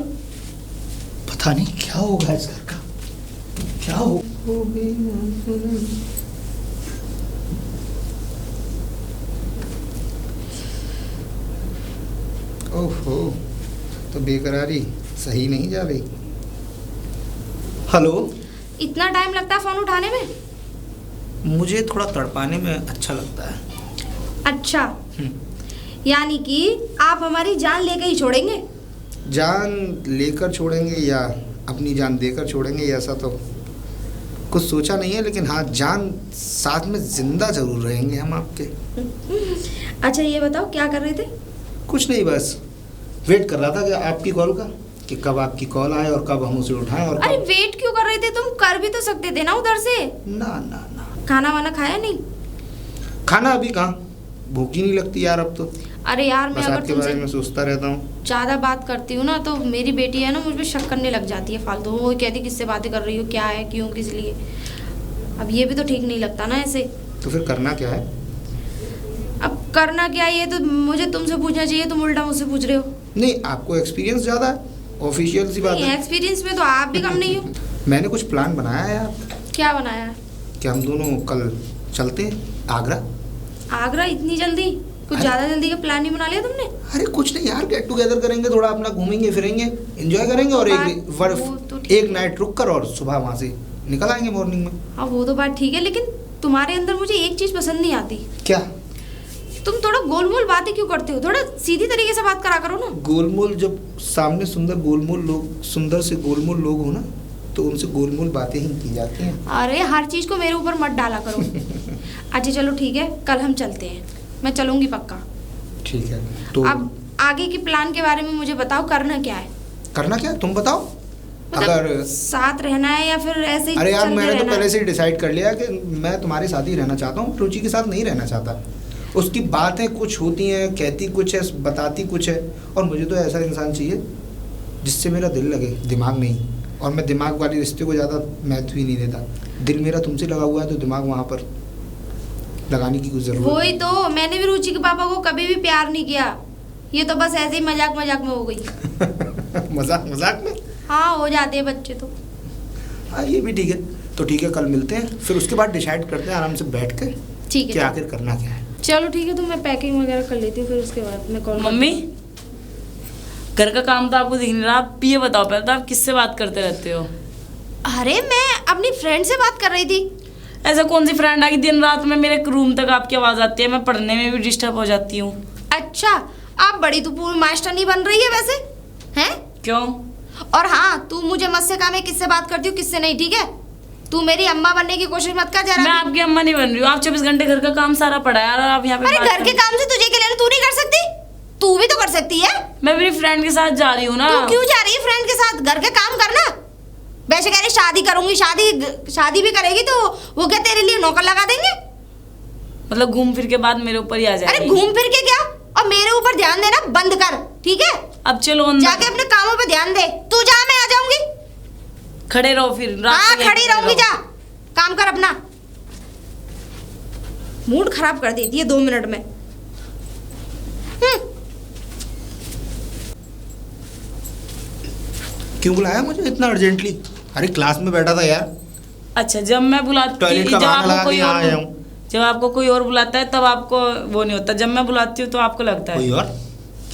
C: पता नहीं क्या होगा इस घर का, क्या हो।
E: ओहो, तो बेकरारी सही नहीं जा रही।
C: हेलो।
A: इतना टाइम लगता है फोन उठाने में?
E: मुझे थोड़ा तड़पाने में अच्छा लगता है।
A: अच्छा, यानी कि आप हमारी जान लेके ही छोड़ेंगे?
E: जान लेकर छोड़ेंगे या अपनी जान देकर छोड़ेंगे, ऐसा तो कुछ सोचा नहीं है, लेकिन हाँ जान साथ में जिंदा जरूर रहेंगे हम आपके।
A: अच्छा ये बताओ क्या कर रहे थे?
E: कुछ नहीं, बस वेट कर रहा था कि आपकी कॉल का, कि कब आपकी कॉल आए और कब हम उसे उठाएं। और
A: अरे वेट क्यों कर रहे थे? तुम कर भी तो सकते थे ना उधर से।
E: ना ना ना,
A: खाना वाना खाया नहीं?
E: खाना अभी कहाँ, भूख ही नहीं लगती यार अब तो।
A: अरे यार मैं
E: बस
A: अगर
E: आपके बारे में
A: तुमसे
E: सोचता रहता हूँ।
A: ज्यादा बात करती हूँ ना तो मेरी बेटी है ना मुझ पे शक करने लग जाती है फालतू। वो कहती किससे बातें कर रही हो, क्या है, क्यों, किस लिए। अब ये भी तो ठीक नहीं लगता ना ऐसे।
E: तो फिर करना क्या है?
A: अब करना क्या है ये तो मुझे तुमसे पूछना चाहिए, तुम उल्टा मुझसे पूछ रहे हो।
E: नहीं, आपको एक्सपीरियंस ज़्यादा है, ऑफिशियल सी बात है।
A: एक्सपीरियंस में तो आप भी कम नहीं हो।
E: मैंने कुछ प्लान बनाया है यार,
A: क्या बनाया है?
E: कि हम दोनों कल चलते हैं आगरा।
A: आगरा इतनी जल्दी? कुछ
E: अरे-
A: ज्यादा जल्दी का प्लान नहीं बना लिया तुमने?
E: अरे कुछ नहीं यार, गेट टुगेदर करेंगे, थोड़ा अपना घूमेंगे फिरेंगे, एंजॉय करेंगे और
A: वो तो ठीक
E: एक नाइट रुक कर और सुबह वहाँ से निकल आएंगे मॉर्निंग में।
A: हाँ वो तो बात ठीक है, लेकिन तुम्हारे अंदर मुझे एक चीज पसंद नहीं आती।
E: क्या?
A: तुम थोड़ा गोलमोल बातें क्यों करते हो? थोड़ा सीधी तरीके से बात करा करो ना।
E: गोलमोल, जब सामने सुंदर से गोलमोल लोग हो ना, तो उनसे गोलमोल बातें ही की जाती हैं।
A: अरे हर चीज को मेरे ऊपर मत डाला करो। अच्छा चलो ठीक है, कल हम चलते हैं, मैं चलूंगी पक्का।
E: ठीक है, तो
A: अब आगे के प्लान के बारे में मुझे बताओ, करना क्या है?
E: करना क्या, तुम बताओ। अगर
A: साथ रहना है या फिर ऐसे ही
E: अरे यार
A: चलते
E: मैंने तो
A: रहना है?
E: पहले से ही डिसाइड कर लिया कि मैं तुम्हारे साथ ही रहना चाहता हूँ, रुचि के साथ नहीं रहना चाहता। उसकी बातें कुछ होती हैं, कहती कुछ है, बताती कुछ है, और मुझे तो ऐसा इंसान चाहिए जिससे मेरा दिल लगे, दिमाग नहीं। और मैं दिमाग वाले रिश्ते को ज़्यादा महत्व ही नहीं देता। दिल मेरा तुमसे लगा हुआ है तो दिमाग वहाँ पर लगाने की कुछ ज़रूरत
A: वही तो, मैंने भी रुचि के पापा को कभी भी प्यार नहीं किया, ये तो बस ऐसे ही मजाक मजाक में हो गई।
E: नहीं। मजाक मजाक में
A: हाँ हो जाते हैं बच्चे तो।
E: हाँ ये भी ठीक है। तो ठीक है, कल मिलते हैं, फिर उसके बाद डिसाइड करते हैं आराम से बैठ कर
A: ठीक
E: कि
A: है
E: आखिर करना क्या है।
A: चलो ठीक है, तो मैं पैकिंग वगैरह कर लेती हूँ, फिर उसके बाद मैं कॉल।
B: मम्मी, घर का काम तो आपको दिख नहीं रहा, आप ये बताओ पहले तो आप किससे बात करते रहते हो?
A: अरे मैं अपनी फ्रेंड से बात कर रही थी।
B: ऐसा कौन सी फ्रेंड आ गई दिन रात में मेरे रूम तक आपकी आवाज़ आती है, मैं पढ़ने में भी डिस्टर्ब हो जाती हूँ।
A: अच्छा, आप बड़ी तो पूरी मास्टर नहीं बन रही है वैसे, हैं?
B: क्यों?
A: और हाँ, तू मुझे मत सिखा मैं किससे बात करती हूँ किससे नहीं, ठीक है? तू मेरी अम्मा बनने की कोशिश मत कर जरा
B: मैं
A: भी।
B: आपकी अम्मा नहीं बन रही हूँ, आप 24 घंटे घर का काम सारा पड़ा है और आप यहाँ पे
A: अरे
B: बात
A: घर के
B: कर-
A: काम से तुझे क्या लेना, तू नहीं कर सकती? तू भी तो कर सकती है।
B: मैं मेरी फ्रेंड के साथ जा रही हूँ ना।
A: तू क्यों जा रही है फ्रेंड के साथ? घर के काम करना। वैसे कह रही शादी करूंगी, शादी भी करेगी तो वो क्या तेरे लिए नौकर लगा देंगे?
B: मतलब घूम फिर के बाद मेरे ऊपर ही आ
A: अरे
B: जाएगी।
A: घूम फिर के क्या, और मेरे ऊपर ध्यान देना बंद कर, ठीक है?
B: अब चलो अंदर।
A: जाके अपने कामों पे ध्यान दे। तू जा, मैं आ जाऊंगी।
B: खड़े रहो फिर रात
A: हाँ
B: तक यहीं
A: खड़ी
B: खड़े
A: रहूंगी,
B: रहो।
A: जा काम कर अपना। मूड खराब कर देती है 2 मिनट में।
E: क्यों बुलाया मुझे इतना अर्जेंटली? अरे क्लास में बैठा था यार।
B: अच्छा, जब मैं बुलाती
E: टॉयलेट का
B: जब
E: बहाना
B: आपको
E: लगा
B: कोई
E: के यहाँ
B: और
E: आया हूँ।
B: जब आपको कोई और बुलाता है तब आपको वो नहीं होता, जब मैं बुलाती हूँ तो आपको लगता
E: कोई
B: है।
E: और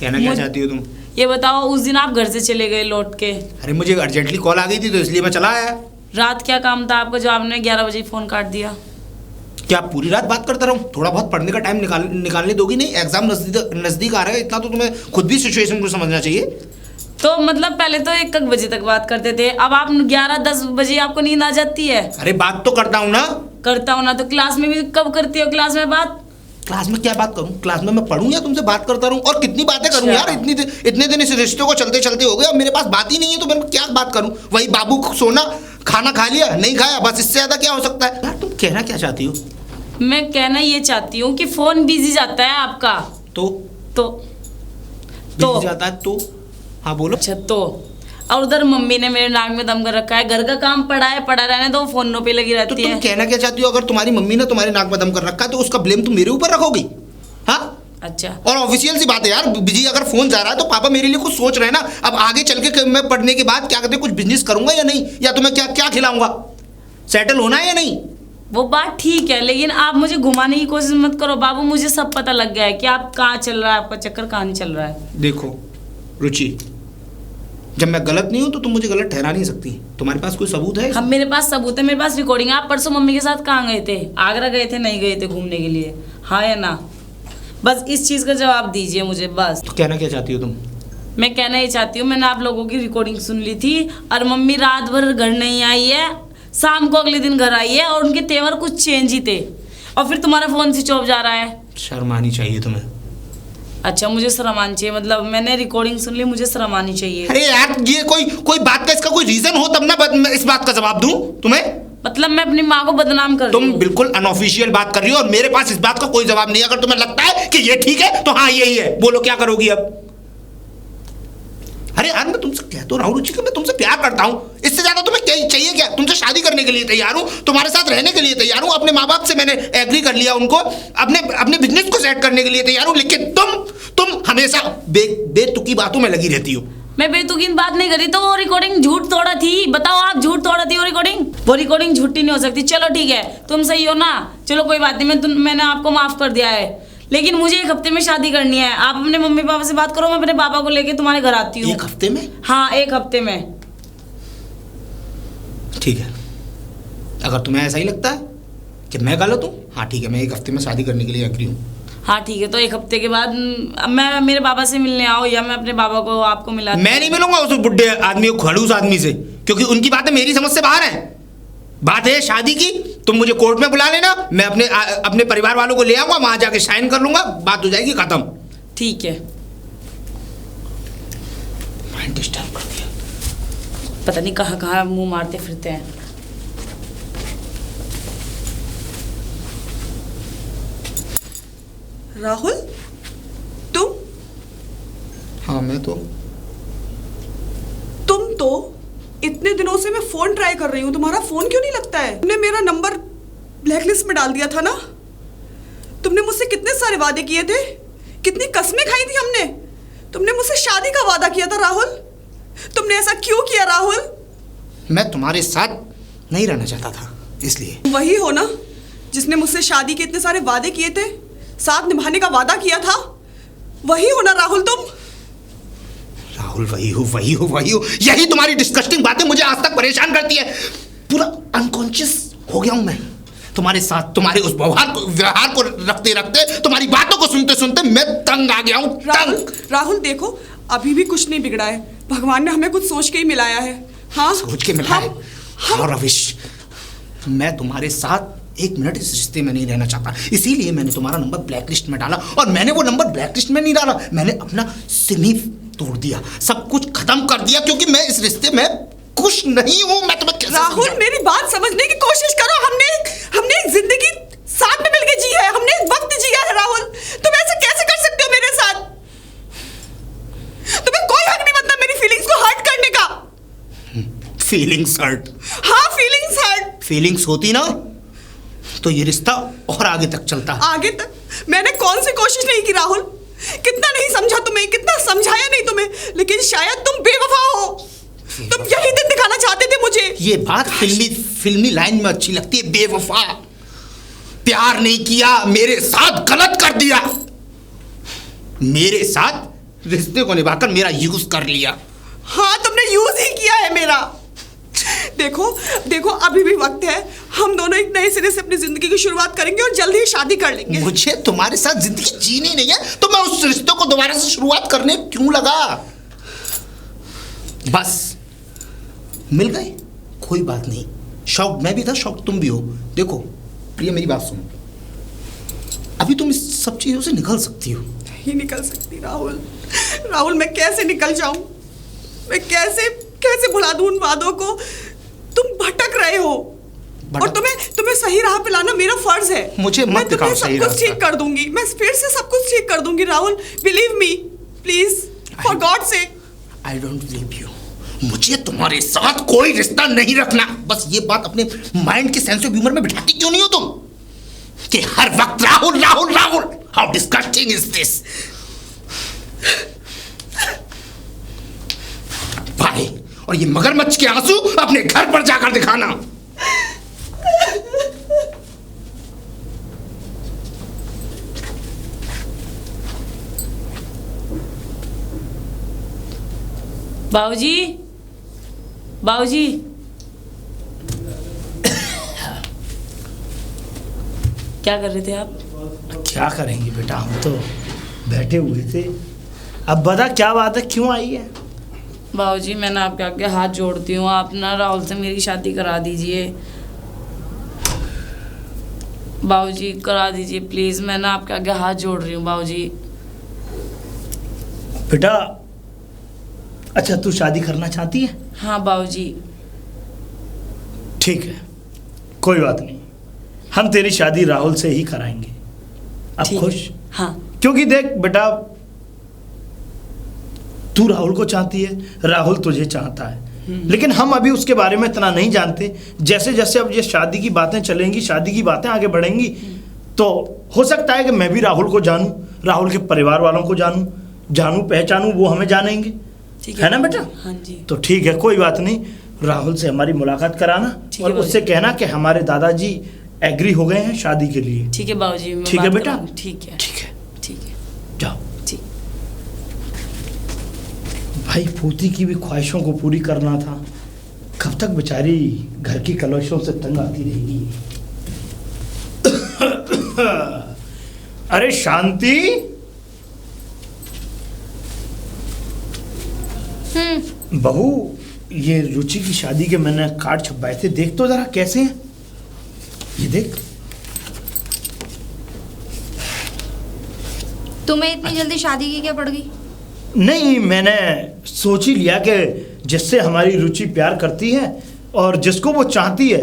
E: कहना क्या
B: मुझ-
E: चाहती हो तुम?
B: ये बताओ, उस दिन आप घर से चले गए लौट के,
E: अरे मुझे अर्जेंटली कॉल आ गई थी तो इसलिए मैं चला आया।
B: रात क्या काम था आपको जो आपने 11 बजे फोन काट दिया?
E: क्या पूरी रात बात करता रहूं? थोड़ा बहुत पढ़ने का टाइम निकालने दोगी नहीं? एग्जाम नजदीक आ रहा है, इतना तो तुम्हें खुद भी सिचुएशन को समझना चाहिए।
B: तो मतलब पहले तो 1 बजे तक बात करते थे, अब आप 11-10 बजे आपको नींद आ जाती है।
E: अरे बात तो करता हूँ ना।
B: करता हूँ ना, तो क्लास में भी कब करती हो? क्लास में बात
E: क्लास में क्या बात करूं? क्लास में मैं पढ़ूं या तुमसे बात करता रहूं? और कितनी बातें करूं
B: अच्छा।
E: यार? इतने दिन इस रिश्ते को चलते चलते हो गए, अब मेरे पास बात ही नहीं है तो मैं क्या बात करूं? वही बाबू को सोना, खाना खा लिया नहीं खाया, बस इससे ज्यादा क्या हो सकता है? यार तुम कहना क्या चाहती हो?
B: मैं कहना ये चाहती हूँ कि फोन बिजी जाता है आपका।
E: तो
B: तो
E: जाता है तो हाँ बोलो।
B: अच्छा तो, और उधर मम्मी ने मेरे नाक में दम कर रखा है, घर का काम पड़ा है, पड़ा रहने दो, फोनों पे लगी
E: तो
B: रहती
E: तुम
B: है।
E: कहना क्या चाहती हो? अगर तुम्हारी मम्मी ने तुम्हारे नाक में दम कर रखा है तो उसका ब्लेम तुम मेरे ऊपर रखोगी? हाँ,
B: अच्छा,
E: और ऑफिशियल सी बात है यार, बिजी अगर फोन जा रहा है तो पापा मेरे लिए कुछ सोच रहे हैं ना। अब आगे चल के मैं पढ़ने के बाद क्या कहते हैं, कुछ बिजनेस करूंगा या नहीं, या तुम्हें क्या क्या खिलाऊंगा? सेटल होना है या नहीं?
B: वो बात ठीक है, लेकिन आप मुझे घुमाने की कोशिश मत करो बाबू, मुझे सब पता लग गया है कि आप कहाँ चल रहा है, आपका चक्कर कहाँ नहीं चल रहा है।
E: देखो रुचि, जब मैं गलत नहीं हूं तो तुम मुझे गलत ठहरा नहीं सकती। तुम्हारे पास कोई सबूत है?
B: हम मेरे पास सबूत है, मेरे पास रिकॉर्डिंग है। आप परसों मम्मी के साथ कहाँ गए थे? आगरा गए थे, नहीं गए थे घूमने के लिए? हाँ या ना? बस इस चीज़ का जवाब दीजिए मुझे बस।
E: तो कहना क्या चाहती हो तुम?
B: मैं कहना ये चाहती हूँ, मैंने आप लोगों की रिकॉर्डिंग सुन ली थी और मम्मी रात भर घर नहीं आई है, शाम को अगले दिन घर आई है और उनके तेवर कुछ चेंज ही थे, और फिर तुम्हारा फोन स्विच ऑफ जा रहा है।
E: शर्म आनी चाहिए तुम्हें।
B: अच्छा, मुझे शर्म आनी चाहिए? मतलब मैंने रिकॉर्डिंग सुन ली, मुझे शर्म आनी चाहिए?
E: अरे यार ये कोई बात का इसका कोई रीजन हो तब ना मैं इस बात का जवाब दूं तुम्हें।
B: मतलब मैं अपनी माँ को बदनाम कर रही
E: तुम
B: हूँ?
E: बिल्कुल अनऑफिशियल बात कर रही हो और मेरे पास इस बात का कोई जवाब नहीं है। अगर तुम्हें लगता है कि ये ठीक है तो हाँ यही है, बोलो क्या करोगी अब? अरे यार मैं तुमसे कह तो रहा हूँ रुचि कि मैं तुमसे प्यार करता हूँ, इससे ज्यादा तुम्हें क्या चाहिए? क्या तुमसे शादी करने के लिए तैयार हूँ, तुम्हारे साथ रहने के लिए तैयार हूँ, अपने माँ बाप से मैंने एग्री कर लिया, उनको अपने बिजनेस को सेट करने के लिए तैयार हूँ, लेकिन तुम हमेशा बेतुकी बातों में लगी रहती हो।
B: मैं बेतुकीन बात नहीं करी, तो वो रिकॉर्डिंग झूठ थोड़ा थी? बताओ आप, झूठ थोड़ा थी वो रिकॉर्डिंग झूठी नहीं हो सकती। चलो ठीक है, तुम सही हो ना, चलो कोई बात नहीं, मैंने आपको माफ कर दिया है, लेकिन मुझे 1 हफ्ते में शादी करनी है। आप अपने मम्मी पापा से बात करो, मैं अपने पापा को लेके तुम्हारे घर आती हूँ।
E: 1 हफ्ते में?
B: हाँ 1 हफ्ते में।
E: ठीक है, अगर तुम्हें ऐसा ही लगता है कि मैं गलत हूँ, हाँ ठीक है, मैं 1 हफ्ते में शादी करने के लिए एग्री हूँ।
B: हाँ ठीक है, तो 1 हफ्ते के बाद मैं मेरे बाबा से मिलने आओ या मैं अपने बाबा को आपको मिला।
E: मैं नहीं मिलूंगा उस बुढ़े आदमी को, खड़ूस आदमी से, क्योंकि उनकी बातें मेरी समझ से बाहर हैं। बात है शादी की, तुम मुझे कोर्ट में बुला लेना, मैं अपने परिवार वालों को ले आऊंगा, वहां जाके साइन कर लूंगा, बात हो जाएगी खत्म।
B: ठीक है।
E: माइंड डिस्टर्ब कर दिया।
B: पता नहीं कहाँ कहाँ मुंह मारते फिरते हैं।
F: राहुल, तुम
E: हाँ मैं तो
F: इतने दिनों से मैं फोन ट्राई कर रही हूँ, तुम्हारा फोन क्यों नहीं लगता है? तुमने मेरा नंबर ब्लैकलिस्ट में डाल दिया था ना? तुमने मुझसे कितने सारे वादे किए थे, कितनी कस्में खाई थी हमने। तुमने मुझसे शादी का वादा किया था राहुल, तुमने ऐसा क्यों किया राहुल?
E: मैं तुम्हारे साथ नहीं रहना चाहता था, इसलिए।
F: वही हो ना जिसने मुझसे शादी के इतने सारे वादे किए थे, साथ निभाने का वादा किया था, वही हो ना राहुल तुम?
E: राहुल वही हो, यही तुम्हारी डिस्कस्टिंग बातें मुझे आज तक परेशान करती है। पूरा अनकॉन्शियस हो गया हूं मैं तुम्हारे साथ, तुम्हारे उस व्यवहार को रखते रखते, तुम्हारी बातों को सुनते सुनते मैं तंग आ गया हूं।
F: राहुल देखो, अभी भी कुछ नहीं बिगड़ा है, भगवान ने हमें कुछ सोच के ही मिलाया है। हाँ
E: सोच के मिला है। हाँ रविश, मैं तुम्हारे साथ एक मिनट इस रिश्ते में नहीं रहना चाहता, इसीलिए मैंने तुम्हारा नंबर ब्लैकलिस्ट में डाला। और मैंने वो नंबर ब्लैकलिस्ट में नहीं डाला, मैंने अपना सिम ही तोड़ दिया, सब कुछ खत्म कर दिया, क्योंकि मैं इस रिश्ते में खुश नहीं हूं। मैं तुम्हें कैसे
F: राहुल मेरी बात समझने की कोशिश करो। हमने एक जिंदगी साथ में मिलकर जी है, हमने एक वक्त जिया है राहुल, तुम ऐसे कैसे कर सकते हो मेरे साथ? तुम्हें कोई हक नहीं बनता मेरी फीलिंग्स को हर्ट करने का।
E: Feelings hurt?
F: हाँ फीलिंग्स हर्ट।
E: फीलिंग्स होती ना तो ये रिश्ता और आगे तक चलता।
F: आगे तक? मैंने कौन सी कोशिश नहीं की राहुल, कितना नहीं समझा तुम्हें, कितना समझाया नहीं तुम्हें, लेकिन शायद तुम बेवफा हो। तुम यही दिन दिखाना चाहते थे मुझे।
E: ये बात फिल्मी लाइन में अच्छी लगती है, बेवफा। प्यार नहीं किया, मेरे साथ गलत कर दिया, मेरे साथ रिश्ते को निभाकर मेरा यूज कर लिया।
F: हाँ तुमने यूज ही किया है मेरा। देखो अभी भी वक्त है, हम दोनों एक नए सिरे से अपनी जिंदगी की शुरुआत करेंगे और जल्दी ही शादी कर लेंगे।
E: मुझे तुम्हारे साथ जिंदगी जीनी नहीं है तो मैं उस रिश्ते को दोबारा से शुरुआत करने क्यों लगा? बस मिल गए, कोई बात नहीं। शौक मैं भी था, शौक तुम भी हो। देखो प्रिया मेरी बात सुनो, अभी तुम इस सब चीजों से निकल सकती हो।
F: नहीं निकल सकती राहुल, मैं कैसे निकल जाऊं? मैं कैसे भुला दूं उन वादों को? तुम भटक रहे हो और तुम्हें सही राह पे लाना मेरा फर्ज है।
E: मुझे मत दिखाओ सही राह।
F: सब कुछ ठीक कर दूंगी मैं, फिर से सब कुछ ठीक कर दूंगी Rahul, believe me please, for God sake.
E: I don't believe you. मुझे तुम्हारे साथ कोई रिश्ता नहीं रखना। बस ये बात अपने माइंड के सेंस ऑफ ह्यूमर में बिठाती क्यों नहीं हो तुम कि हर वक्त Rahul Rahul Rahul? How disgusting is this? भाई, और ये मगरमच्छ के आंसू अपने घर पर जाकर दिखाना।
B: बाबूजी क्या कर रहे थे आप?
C: क्या करेंगे बेटा, हम तो बैठे हुए थे। अब बता क्या बात है, क्यों आई है?
B: बाबूजी मैंने आपके आगे हाथ जोड़ती हूँ, आप ना राहुल से मेरी शादी करा दीजिए। बाबूजी करा दीजिए प्लीज, मैं ना आपके आगे हाथ जोड़ रही हूँ बाबूजी।
C: बेटा अच्छा तू शादी करना चाहती है?
B: हाँ बाबूजी।
C: ठीक है, कोई बात नहीं, हम तेरी शादी राहुल से ही कराएंगे। अब
B: ठीक
C: खुश?
B: हाँ।
C: क्योंकि देख बेटा, तू राहुल को चाहती है, राहुल तुझे चाहता है, लेकिन हम अभी उसके बारे में इतना नहीं जानते। जैसे जैसे अब ये शादी की बातें चलेंगी, शादी की बातें आगे बढ़ेंगी, तो हो सकता है कि मैं भी राहुल को जानूं, राहुल के परिवार वालों को जानूं पहचानूं, वो हमें जानेंगे, है ना बेटा?
B: हाँ जी।
C: तो ठीक है, कोई बात नहीं, राहुल से हमारी मुलाकात कराना और उससे कहना कि हमारे दादाजी एग्री हो गए हैं शादी के लिए।
B: ठीक है बाबूजी।
C: ठीक है बेटा?
B: ठीक है
C: ठीक है,
B: ठीक है,
C: जाओ।
B: ठीक।
C: भाई पोती की भी ख्वाहिशों को पूरी करना था, कब तक बेचारी घर की कलशों से तंग आती रहेगी। अरे शांति, बहू ये रुचि की शादी के मैंने कार्ड छपवाए थे, देख तो जरा कैसे हैं, ये देख।
A: तुम्हें इतनी जल्दी शादी की क्या पड़ गई?
C: नहीं, मैंने सोच ही लिया कि जिससे हमारी रुचि प्यार करती है और जिसको वो चाहती है,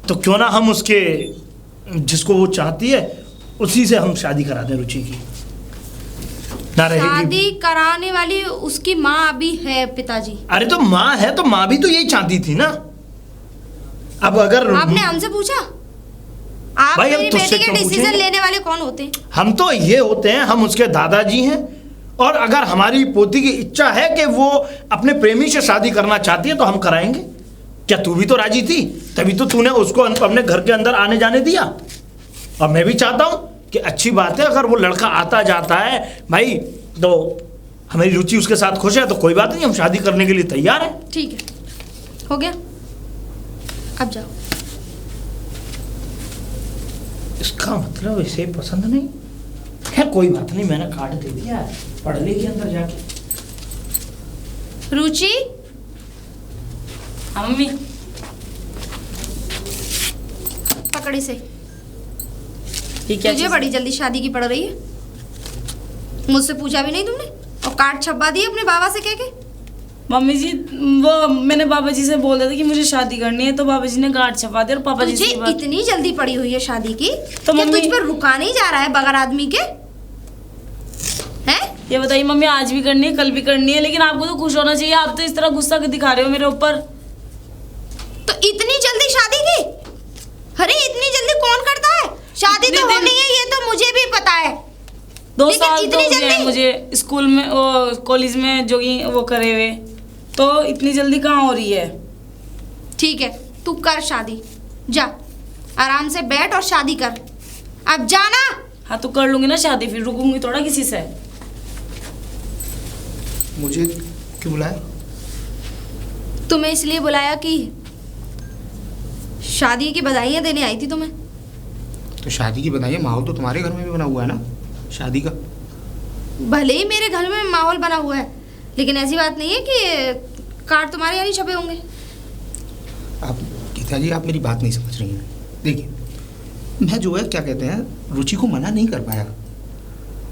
C: तो क्यों ना हम उसके, जिसको वो चाहती है उसी से हम शादी करा दें रुचि की। ना रहेगी।
A: शादी कराने वाली उसकी माँ अभी है पिताजी।
C: अरे तो माँ है तो माँ भी तो यही चाहती थी ना। अब अगर
A: आपने हमसे पूछा? आप
C: भाई, हम
A: मेरी
C: तुझसे
A: बेटी के
C: क्यों
A: डिसीजन
C: पूछेंगे?
A: लेने वाले कौन होते हैं?
C: हम तो ये होते हैं, हम उसके दादाजी हैं। और अगर हमारी पोती की इच्छा है कि वो अपने प्रेमी से शादी करना चाहती है तो हम कराएंगे। क्या तू भी तो राजी थी? तभी तो तूने उसको अपने घर के अंदर आने जाने दिया। और मैं भी चाहता हूं कि अच्छी बात है, अगर वो लड़का आता जाता है भाई, तो हमारी रुचि उसके साथ खुश है तो कोई बात नहीं, हम शादी करने के लिए तैयार हैं।
A: ठीक है, हो गया, अब जाओ।
C: इसका मतलब इसे पसंद नहीं है। कोई बात नहीं, मैंने कार्ड दे दिया है, पढ़ लेगी अंदर जाके।
A: रुचि,
B: हाँ मम्मी।
A: पकड़ी से।
B: ये क्या
A: तुझे
B: चीज़?
A: बड़ी जल्दी शादी की पड़ रही है। मुझसे पूछा भी नहीं तुमने और कार्ड छपवा दिए अपने बाबा से कह के।
B: मम्मी जी, वो मैंने बाबा जी से बोल दिया था कि मुझे शादी करनी है, तो बाबा जी ने कार्ड छपा दिया और पापा जी
A: तुझे
B: से बात-
A: इतनी जल्दी पड़ी हुई है शादी की,
B: तो
A: क्या
B: मम्मी-
A: तुझ पर रुका नहीं जा रहा है बगैर आदमी के? हैं?
B: ये बताइए मम्मी, आज भी करनी है, कल भी करनी है, लेकिन आपको तो खुश होना चाहिए। आप तो इस तरह गुस्सा दिखा रहे हो मेरे ऊपर।
A: तो इतनी जल्दी शादी की? अरे इतनी जल्दी कौन करता है? शादी तो
B: इतने दिन-
A: होनी है, ये तो मुझे भी पता है।
B: 2
A: लेकिन
B: साल तो
A: इतनी
B: हो गए हैं
A: जल्दी?
B: मुझे स्कूल में, वो कॉलेज में जो कि वो करे हुए, तो इतनी जल्दी कहाँ हो रही है?
A: ठीक है, तू कर शादी, जा आराम से बैठ और शादी कर। अब जाना।
B: हाँ तो कर लूंगी ना शादी, फिर रुकूंगी थोड़ा किसी से।
E: मुझे क्यों बुलाया?
A: तुम्हें इसलिए बुलाया कि शादी की बधाइयाँ देने आई थी तुम्हें।
E: तो शादी की बधाई, माहौल तो तुम्हारे घर में भी बना हुआ है ना शादी का।
A: भले ही मेरे घर में माहौल बना हुआ है, लेकिन ऐसी बात नहीं है कि कार्ड तुम्हारे यहाँ नहीं छपे होंगे।
E: आप गीता जी, आप मेरी बात नहीं समझ रही हैं। देखिए, मैं जो है क्या कहते हैं, रुचि को मना नहीं कर पाया।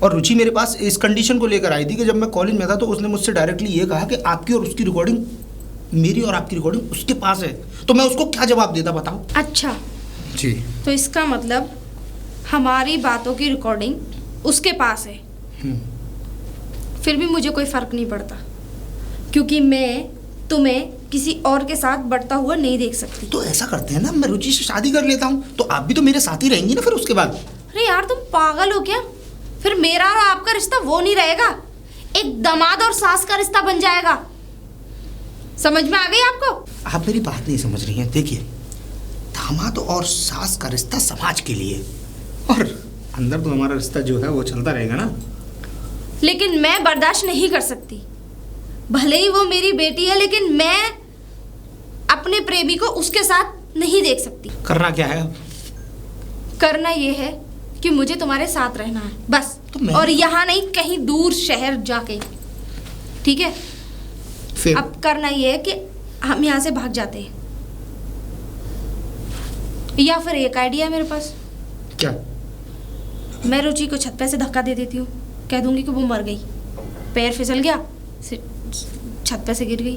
E: और रुचि मेरे पास इस कंडीशन को लेकर आई थी कि जब मैं कॉलेज में था तो उसने मुझसे डायरेक्टली ये कहा कि आपकी और उसकी रिकॉर्डिंग, मेरी और आपकी रिकॉर्डिंग उसके पास है। तो मैं उसको क्या जवाब देता बताओ।
A: अच्छा,
E: जी।
A: तो इसका मतलब हमारी बातों की रिकॉर्डिंग उसके पास है। फिर भी मुझे कोई फर्क नहीं पड़ता, क्योंकि मैं तुम्हें किसी और के साथ बढ़ता हुआ नहीं देख सकती।
E: तो ऐसा करते हैं ना, मैं रुचि से शादी कर लेता हूँ, तो आप भी तो मेरे साथ ही रहेंगी ना फिर उसके बाद।
A: अरे यार, तुम पागल हो क्या? फिर मेरा और आपका रिश्ता वो नहीं रहेगा, एक दामाद और सास का रिश्ता बन जाएगा। समझ में आ गई आपको?
E: आप मेरी बात नहीं समझ रही हैं। देखिए, दामाद और सास का रिश्ता समाज के लिए, और अंदर तो हमारा रिश्ता जो है वो चलता रहेगा ना।
A: लेकिन मैं बर्दाश्त नहीं कर सकती। भले ही वो मेरी बेटी है, लेकिन मैं अपने प्रेमी को उसके साथ नहीं देख सकती।
E: करना क्या है?
A: करना ये है कि मुझे तुम्हारे साथ रहना है, बस।
E: तो मैं- और
A: यहाँ नहीं, कहीं दूर शहर जाके, ठीक है?
E: फिर
A: अब करना ये है कि हम यहाँ से भाग जाते हैं, या फिर एक आइडिया है मेरे पास।
E: क्या?
A: मैं रुचि को छत पे से धक्का दे देती हूँ, कह दूंगी कि वो मर गई, पैर फिसल गया, छत पे से गिर गई।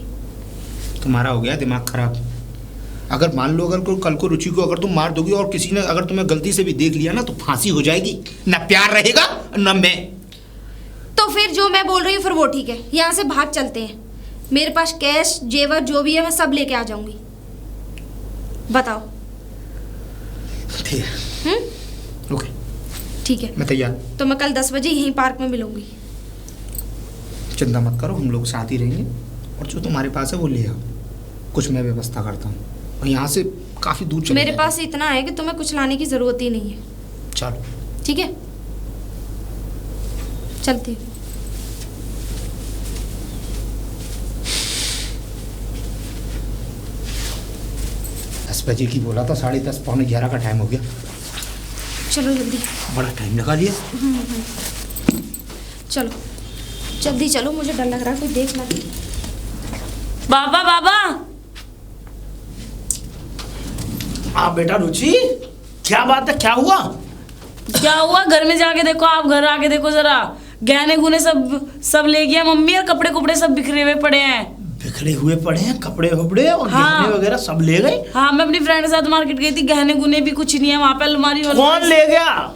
E: तुम्हारा हो गया दिमाग खराब। अगर मान लो, अगर कल को रुचि को अगर तुम मार दोगी और किसी ने अगर तुम्हें गलती से भी देख लिया ना, तो फांसी हो जाएगी। ना प्यार रहेगा ना मैं।
A: तो फिर जो मैं बोल रही हूँ फिर वो ठीक है, यहाँ से भाग चलते हैं। मेरे पास कैश जेवर जो भी है मैं सब लेके आ जाऊंगी। बताओ।
E: ठीक है, ओके,
A: ठीक है,
E: मैं तैयार।
A: तो मैं कल 10 बजे यहीं पार्क में मिलूंगी।
E: चिंता मत करो, हम लोग साथ ही रहेंगे। और जो तुम्हारे पास है वो ले आओ, कुछ मैं व्यवस्था करता हूँ। और यहाँ से काफ़ी दूर चले
A: मेरे
E: जाएंगे।
A: पास इतना है कि तुम्हें कुछ लाने की जरूरत ही नहीं है।
E: चलो।
A: ठीक है, चलती हूँ।
E: दस बजे की बोला था, 10:30 पौने 11 का टाइम हो गया।
A: चलो जल्दी,
E: बड़ा टाइम लगा लिया।
A: चलो जल्दी चलो, मुझे डर लग रहा है कोई देख ना ले।
B: बाबा बाबा,
C: हाँ बेटा रुचि, क्या बात है, क्या हुआ?
B: क्या हुआ? घर में जाके देखो, आप घर आके देखो जरा। गहने गुने सब ले गया मम्मी, और कपड़े कुपड़े सब बिखरे हुए पड़े हैं।
C: बिखरे हुए पड़े हैं कपड़े वपड़े और
B: हाँ।
C: गहने वगैरह सब ले गए।
B: हाँ, मैं अपनी फ्रेंड के साथ मार्केट गई थी, गहने गुने भी कुछ नहीं है वहाँ पे, अलमारी
C: कौन ले गया?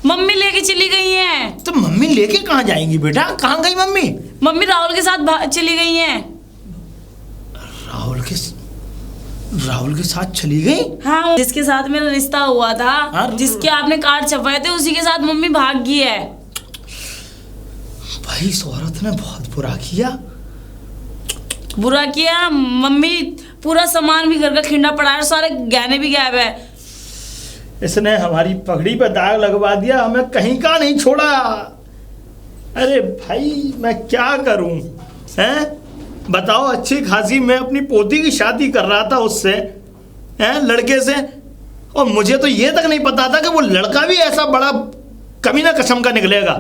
B: मम्मी लेके चली गई हैं।
C: तो मम्मी लेके कहाँ जाएंगी बेटा? कहाँ गई मम्मी?
B: मम्मी राहुल के साथ चली गई हैं।
C: राहुल के साथ चली गई?
B: हाँ, जिसके साथ मेरा रिश्ता हुआ था,
C: हाँ।
B: जिसके आपने कार्ड छपवाए थे, उसी के साथ मम्मी भाग गई है।
C: भाई इस औरत ने बहुत बुरा किया।
B: बुरा किया। मम्मी पूरा सामान भी घर का खिंडा पड़ा है, सारे गहने भी गायब है।
C: इसने हमारी पगड़ी पे दाग लगवा दिया, हमें कहीं का नहीं छोड़ा। अरे भाई मैं क्या करूं? हैं बताओ, अच्छी खासी मैं अपनी पोती की शादी कर रहा था उससे, हैं लड़के से, और मुझे तो ये तक नहीं पता था कि वो लड़का भी ऐसा बड़ा कमीना किस्म का निकलेगा।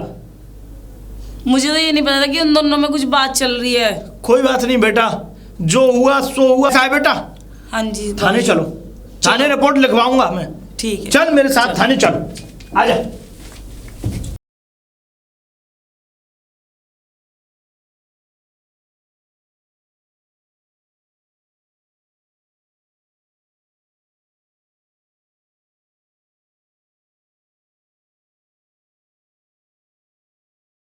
B: मुझे तो ये नहीं पता था कि उन दोनों में कुछ बात चल रही है।
C: कोई बात नहीं बेटा, जो हुआ सो हुआ। क्या है बेटा?
B: हाँ जी,
C: थाने चलो, थाने रिपोर्ट लिखवाऊंगा मैं।
B: ठीक है,
C: चल मेरे साथ थाने चल, आजा।